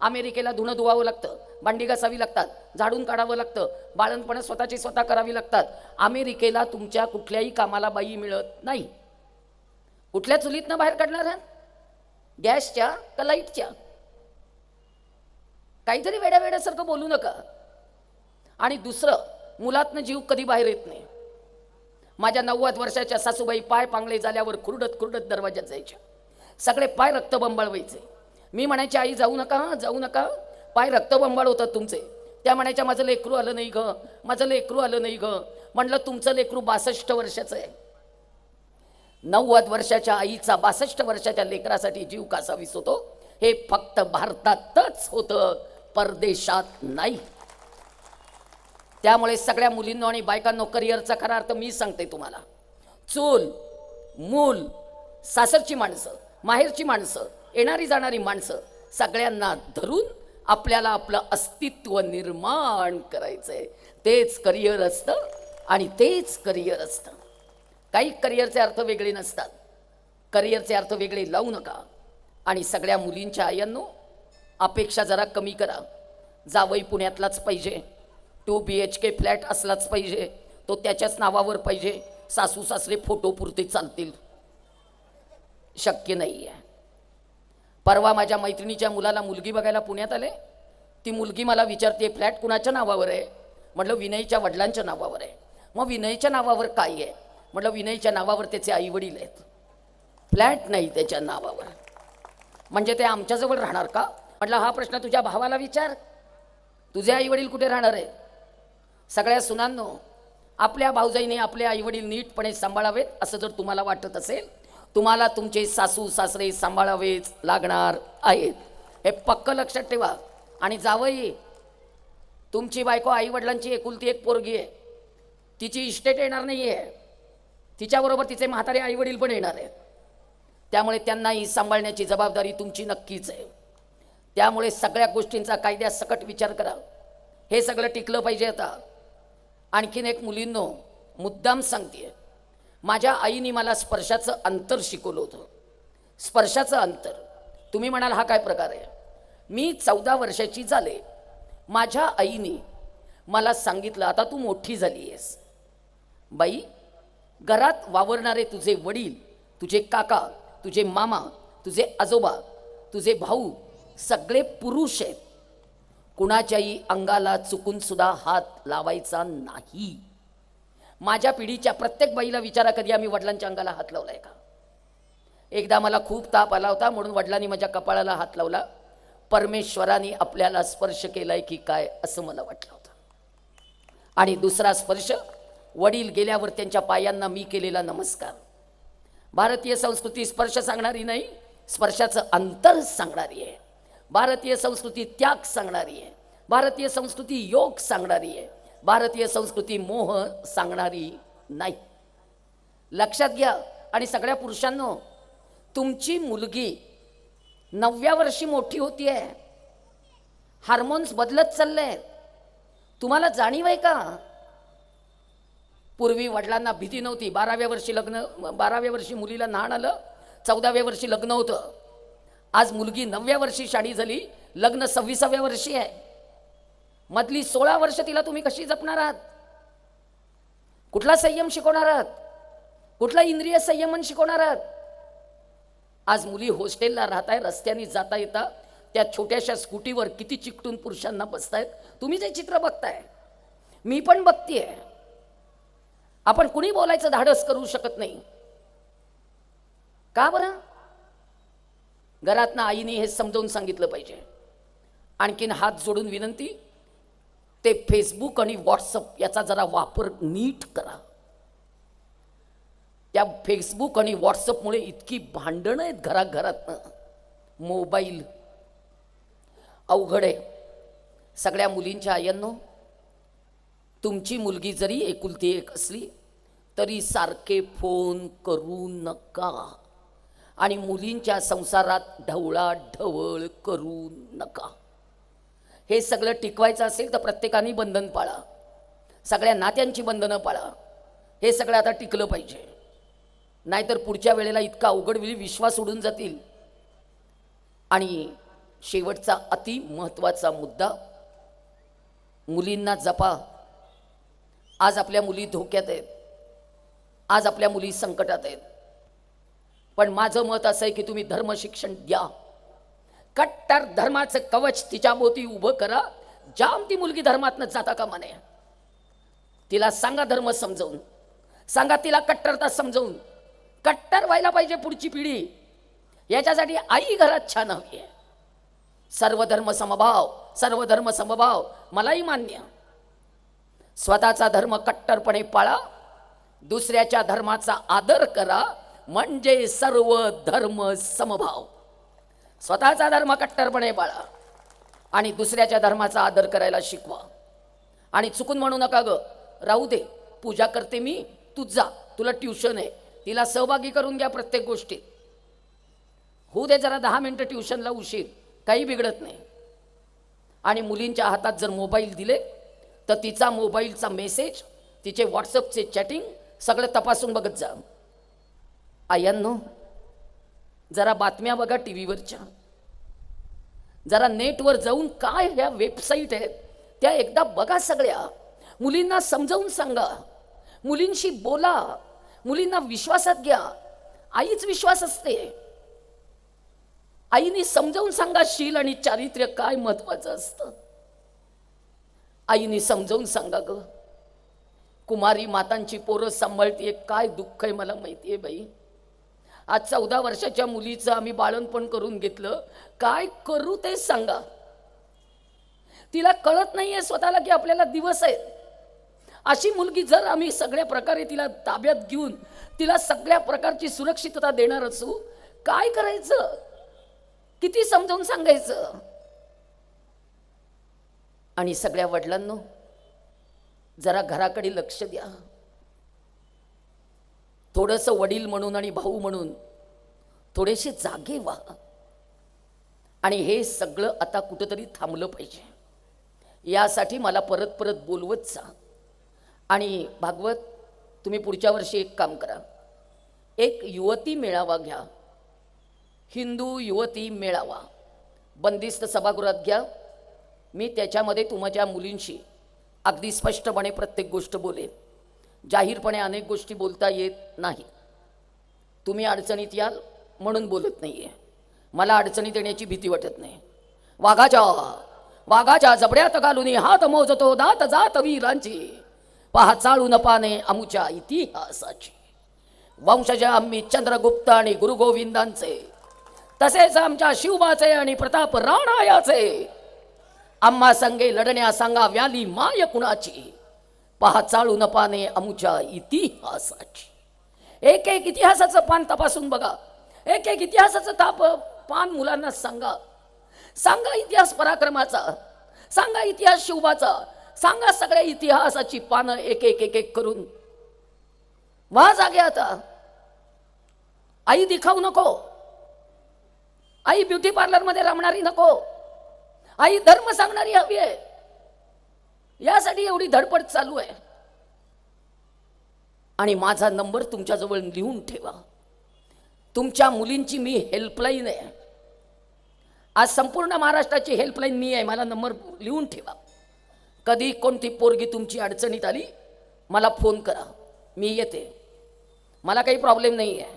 S1: अमेरिकेला धुणं धुवावं लागतं, भांडी घासावी लागतात, झाडून काढावं लागतं, बाळणपणं स्वतःची स्वतः करावी लागतात. अमेरिकेला तुमच्या कुठल्याही कामाला बाई मिळत नाही. कुठल्या चुलीतनं बाहेर काढणार आहात? गॅसच्या का लाईटच्या? काहीतरी वेड्या वेड्यासारखं बोलू नका. आणि दुसरं, मुलातनं जीव कधी बाहेर येत नाही. माझ्या 90 वर्षाच्या सासूबाई पाय पांगळे झाल्यावर खुरडत खुरडत दरवाज्यात जायच्या. सगळे पाय रक्तबंबाळ व्हायचे. मी म्हणायचे आई जाऊ नका, जाऊ नका, पाय रक्तबंबाळ होतात तुमचे. त्या म्हणायच्या माझं लेकरू आलं नाही ग, माझं लेकरू आलं नाही ग. म्हणलं तुमचं लेकरू 62 वर्षाचं आहे. 90 वर्षाच्या आईचा 62 वर्षाच्या लेकरासाठी जीव कसा विसरतो? हे फक्त भारतातच होतं, परदेशात नाही. त्यामुळे सगळ्या मुलींनो आणि बायकांनो, करिअरचा खरा अर्थ मी सांगते तुम्हाला. चूल, मूल, सासरची माणसं, माहेरची माणसं, येणारी जाणारी माणसं, सगळ्यांना धरून आपल्याला आपलं अस्तित्व निर्माण करायचंय. तेच करिअर असतं आणि तेच करिअर असतं. काही करिअरचे अर्थ वेगळे नसतात. करिअरचे अर्थ वेगळे लावू नका. आणि सगळ्या मुलींच्या आयांनो, अपेक्षा जरा कमी करा. जावई पुण्यातलाच पाहिजे, 2 BHK फ्लॅट असलाच पाहिजे, तो त्याच्याच नावावर पाहिजे, सासू सासरे फोटो पुरते चालतील, शक्य नाही आहे. परवा माझ्या मैत्रिणीच्या मुलाला मुलगी बघायला पुण्यात आले. ती मुलगी मला विचारते फ्लॅट कुणाच्या नावावर आहे? म्हटलं विनयच्या वडिलांच्या नावावर आहे. मग विनयच्या नावावर काय आहे? म्हटलं विनयच्या नावावर त्याचे आई वडील आहेत, फ्लॅट नाही त्याच्या नावावर. म्हणजे ते आमच्याजवळ राहणार का? म्हटलं हा प्रश्न तुझ्या भावाला विचार, तुझे आई वडील कुठे राहणार आहे? सगळ्या सुनांनो, आपल्या भाऊजाईने आपले आई वडील नीटपणे सांभाळावेत असं जर तुम्हाला वाटत असेल, तुम्हाला तुमचे सासू सासरे सांभाळावेच लागणार आहेत, हे पक्क लक्षात ठेवा. आणि जावई, तुमची बायको आई वडिलांची एकुलती एक पोरगी आहे, तिची इस्टेट येणार नाही आहे, तिच्याबरोबर तिचे म्हातारे आई वडील पण येणार आहेत. त्यामुळे त्यांनाही सांभाळण्याची जबाबदारी तुमची नक्कीच आहे. त्यामुळे सगळ्या गोष्टींचा कायद्यासकट विचार करा. हे सगळं टिकलं पाहिजे. आता आणखीन एक मुलींनो, मुद्दाम सांगते, माझ्या आईने मला स्पर्शाचं अंतर शिकवलं होतं. स्पर्शाचं अंतर, तुम्ही म्हणाल हा काय प्रकार आहे? मी 14 वर्षाची झाले, माझ्या आईने मला सांगितलं, आता तू मोठी झाली आहेस बाई, घरात वावरणारे तुझे वडील, तुझे काका, तुझे मामा, तुझे आजोबा, तुझे भाऊ सगळे पुरुष आहेत. कुणाच्याही अंगाला चुकून सुद्धा हात लावायचा नाही. माझ्या पिढीच्या प्रत्येक बाईला विचारा, कधी आम्ही वडिलांच्या अंगाला हात लावलाय का? एकदा मला खूप ताप आला होता म्हणून वडिलांनी माझ्या कपाळाला हात लावला. परमेश्वराने आपल्याला स्पर्श केलाय की काय असं मला वाटलं होतं. आणि दुसरा स्पर्श, वडील गेल्यावर त्यांच्या पायांना मी केलेला नमस्कार. भारतीय संस्कृती स्पर्श सांगणारी नाही, स्पर्शाचं अंतर सांगणारी आहे. भारतीय संस्कृती त्याग सांगणारी आहे. भारतीय संस्कृती योग सांगणारी आहे. भारतीय संस्कृती मोह सांगणारी नाही. लक्षात घ्या. आणि सगळ्या पुरुषांनो, तुमची मुलगी 9व्या वर्षी मोठी होती आहे, हार्मोन्स बदलत चालले, तुम्हाला जाणीव आहे का? पूर्वी वडिलांना भीती नव्हती. 12व्या वर्षी लग्न, 12व्या वर्षी मुलीला न्हाण आलं, 14व्या वर्षी लग्न होतं. आज मुलगी 9व्या वर्षी शाणी झाली, लग्न 26व्या वर्षी आहे. मधली 16 वर्ष तिला तुम्ही कशी जपणार आहात? कुठला संयम शिकवणार आहात? कुठला इंद्रिय संयमन शिकवणार आहात? आज मुली हॉस्टेलला राहत आहे, रस्त्याने जाता येता त्या छोट्याशा स्कूटीवर किती चिकटून पुरुषांना बसतायत. तुम्ही जे चित्र बघताय, मी पण बघतीये. आपण कुणी बोलायचं धाडस करू शकत नाही का बरं? घरातनं आईने हे समजावून सांगितलं पाहिजे. आणखीन हात जोडून विनंती, ते फेसबुक आणि व्हॉट्सअप याचा जरा वापर नीट करा. त्या फेसबुक आणि व्हॉट्सअपमुळे इतकी भांडणं आहेत घराघरातनं. मोबाईल अवघड आहे. सगळ्या मुलींच्या आयांनो, तुमची मुलगी जरी एकुलती एक असली तरी सारखे फोन करू नका. आणि मुलींच्या संसारात ढवळाढवळ करू नका. हे सगळं टिकवायचं असेल तर प्रत्येकाने बंधन पाळा, सगळ्या नात्यांची बंधनं पाळा. हे सगळं आता टिकलं पाहिजे, नाहीतर पुढच्या वेळेला इतका अवघड विश्वास उडून जातील. आणि शेवटचा अति महत्त्वाचा मुद्दा, मुलींना जपा. आज आपल्या मुली धोक्यात आहेत, आज आपल्या मुली संकटात आहेत. पण माझं मत असं आहे की तुम्ही धर्म शिक्षण द्या. कट्टर धर्माचं कवच तिच्या भोवती उभं करा. जाम ती मुलगी धर्मातनं जाता कामा नये. तिला सांगा धर्म समजावून, सांगा तिला कट्टरता समजावून. कट्टर व्हायला पाहिजे पुढची पिढी. याच्यासाठी आई घरात छान हवी आहे. सर्व धर्म समभाव, सर्व धर्म समभाव मलाही मान्य. स्वतःचा धर्म कट्टरपणे पाळा, दुसऱ्याच्या धर्माचा आदर करा, म्हणजे सर्व धर्म समभाव. स्वतःचा धर्म कट्टरपणे पाळा आणि दुसऱ्याच्या धर्माचा आदर करायला शिकवा. आणि चुकून म्हणू नका ग, राहू दे, पूजा करते मी, तू जा, तुला ट्युशन आहे. तिला सहभागी करून घ्या प्रत्येक गोष्टीत. होऊ दे जरा 10 मिनिटं ट्युशनला उशीर, काही बिघडत नाही. आणि मुलींच्या हातात जर मोबाईल दिले तर तिचा मोबाईलचा मेसेज, तिचे व्हॉट्सअपचे चॅटिंग सगळं तपासून बघत जा. आयांनो, जरा बातम्या बघा टी व्हीवरच्या, जरा नेटवर जाऊन काय ह्या वेबसाईट आहेत त्या एकदा बघा सगळ्या. मुलींना समजावून सांगा, मुलींशी बोला, मुलींना विश्वासात घ्या. आईच विश्वास असते. आईने समजावून सांगा शील आणि चारित्र्य काय महत्वाचं असतं. आईने समजावून सांगा ग. कुमारी मातांची पोरं सांभाळतीये, काय दुःख आहे मला माहितीये बाई. आज 14 वर्षाच्या मुलीचं आम्ही बाळणपण करून घेतलं, काय करू ते सांगा. तिला कळत नाहीये स्वतःला की आपल्याला दिवस आहेत. अशी मुलगी जर आम्ही सगळ्या प्रकारे तिला ताब्यात घेऊन तिला सगळ्या प्रकारची सुरक्षितता देणार असू, काय करायचं, किती समजावून सांगायचं. आणि सगळ्या वडिलांनो, जरा घराकडे लक्ष द्या. थोडंसं वडील म्हणून आणि भाऊ म्हणून थोडेसे जागे व्हा. आणि हे सगळं आता कुठंतरी थांबलं पाहिजे. यासाठी मला परत परत बोलवत जा. आणि भागवत, तुम्ही पुढच्या वर्षी एक काम करा, एक युवती मेळावा घ्या. हिंदू युवती मेळावा बंदिस्त सभागृहात घ्या. मी त्याच्यामध्ये तुमच्या मुलींशी अगदी स्पष्टपणे प्रत्येक गोष्ट बोलेन. जाहीरपणे अनेक गोष्टी बोलता येत नाही. तुम्ही अडचणीत याल म्हणून बोलत नाहीये. मला अडचणीत येण्याची भीती वाटत नाही. वाघाच्या जबड्यात घालून हात मोजतो दात जात वीरांची, पहा चाळून पाने अमुच्या इतिहासाची. वंशज आम्ही चंद्रगुप्त आणि गुरु गोविंदांचे, तसेच आमच्या शिवबाचे आणि प्रताप राणायाचे. आम्हा संगे लढण्या सांगा व्याली माय कुणाची, पहा चाळून पाने अमुच्या इतिहासाची. एक एक इतिहासाचं पान तपासून बघा. एक एक इतिहासाचं पान मुलांना सांगा. सांगा इतिहास पराक्रमाचा, सांगा इतिहास शिवबाचा, सांगा सगळ्या इतिहासाची पानं एक एक एक एक करून. वा जागे आता. आई दिखाऊ नको, आई ब्युटी पार्लर मध्ये रमणारी नको, आई धर्म सांगणारी हवी आहे. यासाठी एवढी धडपड चालू आहे. आणि माझा नंबर तुमच्याजवळ लिहून ठेवा. तुमच्या मुलींची मी हेल्पलाईन आहे. आज संपूर्ण महाराष्ट्राची हेल्पलाईन मी आहे. मला नंबर लिहून ठेवा. कधी कोणती पोरगी तुमची अडचणीत आली, मला फोन करा, मी येते. मला काही प्रॉब्लेम नाही आहे.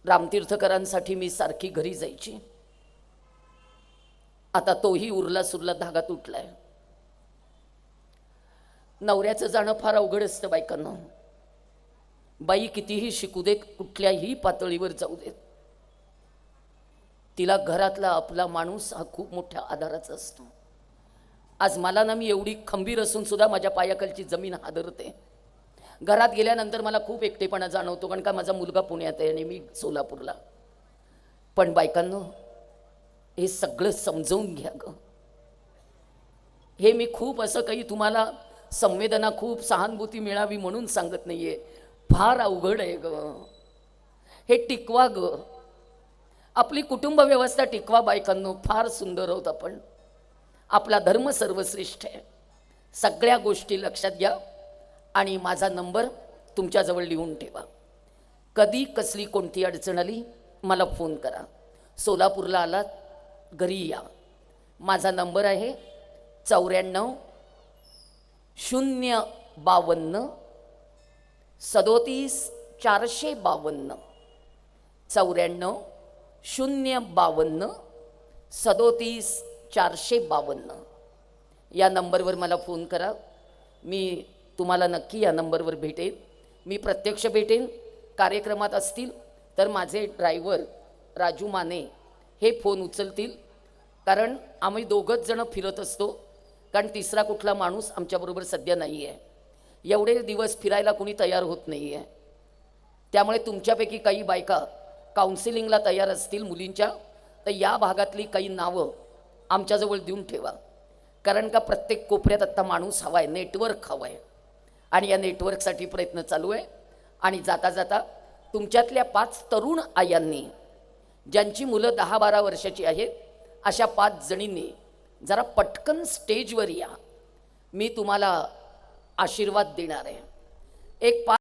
S1: रामतीर्थकरांसाठी मी सारखी घरी जायची. आता तोही उरला सुरला धागा तुटलाय. नवऱ्याचं जाणं फार अवघड असतं बायकांना. बाई कितीही शिकू देत, कुठल्याही पातळीवर जाऊ देत, तिला घरातला आपला माणूस हा खूप मोठ्या आधाराचा असतो. आज मला ना, मी एवढी खंबीर असून सुद्धा माझ्या पायाखालची जमीन हादरते. घरात गेल्यानंतर मला खूप एकटेपणा जाणवतो, कारण का माझा मुलगा पुण्यात आहे आणि मी सोलापूरला. पण बायकांनो, हे सगळं समजावून घ्या ग. हे मी खूप असं काही तुम्हाला संवेदना, खूप सहानुभूती मिळावी म्हणून सांगत नाहीये. फार अवघड आहे ग. हे टिकवा ग. आपली कुटुंब व्यवस्था टिकवा बायकांनो. फार सुंदर आहोत आपण. आपला धर्म सर्वश्रेष्ठ आहे. सगळ्या गोष्टी लक्षात घ्या. आणि माझा नंबर तुमच्याजवळ लिहून ठेवा. कधी कसली कोणती अडचण आली मला फोन करा. सोलापूरला आलात घरी या. माझा नंबर आहे 94 052 37 452. 94 052 37 452. या नंबरवर मला फोन करा. मी तुम्हाला नक्की या नंबरवर भेटेन. मी प्रत्यक्ष भेटेन. कार्यक्रमात असतील तर माझे ड्रायव्हर राजू माने हे फोन उचलतील, कारण आम्ही दोघंच जणं फिरत असतो, कारण तिसरा कुठला माणूस आमच्याबरोबर सध्या नाही आहे. एवढे दिवस फिरायला कोणी तयार होत नाही आहे. त्यामुळे तुमच्यापैकी काही बायका काउन्सिलिंगला तयार असतील मुलींच्या, तर या भागातली काही नावं आमच्याजवळ देऊन ठेवा, कारण का प्रत्येक कोपऱ्यात आत्ता माणूस हवा आहे, नेटवर्क हवं आहे, आणि या नेटवर्कसाठी प्रयत्न चालू आहे. आणि जाता जाता तुमच्यातल्या 5 तरुण आयांनी, ज्यांची मुलं 10-12 वर्षाची आहेत, अशा 5 जणींनी जरा पटकन स्टेजवर या. मी तुम्हाला आशीर्वाद देणार आहे. एक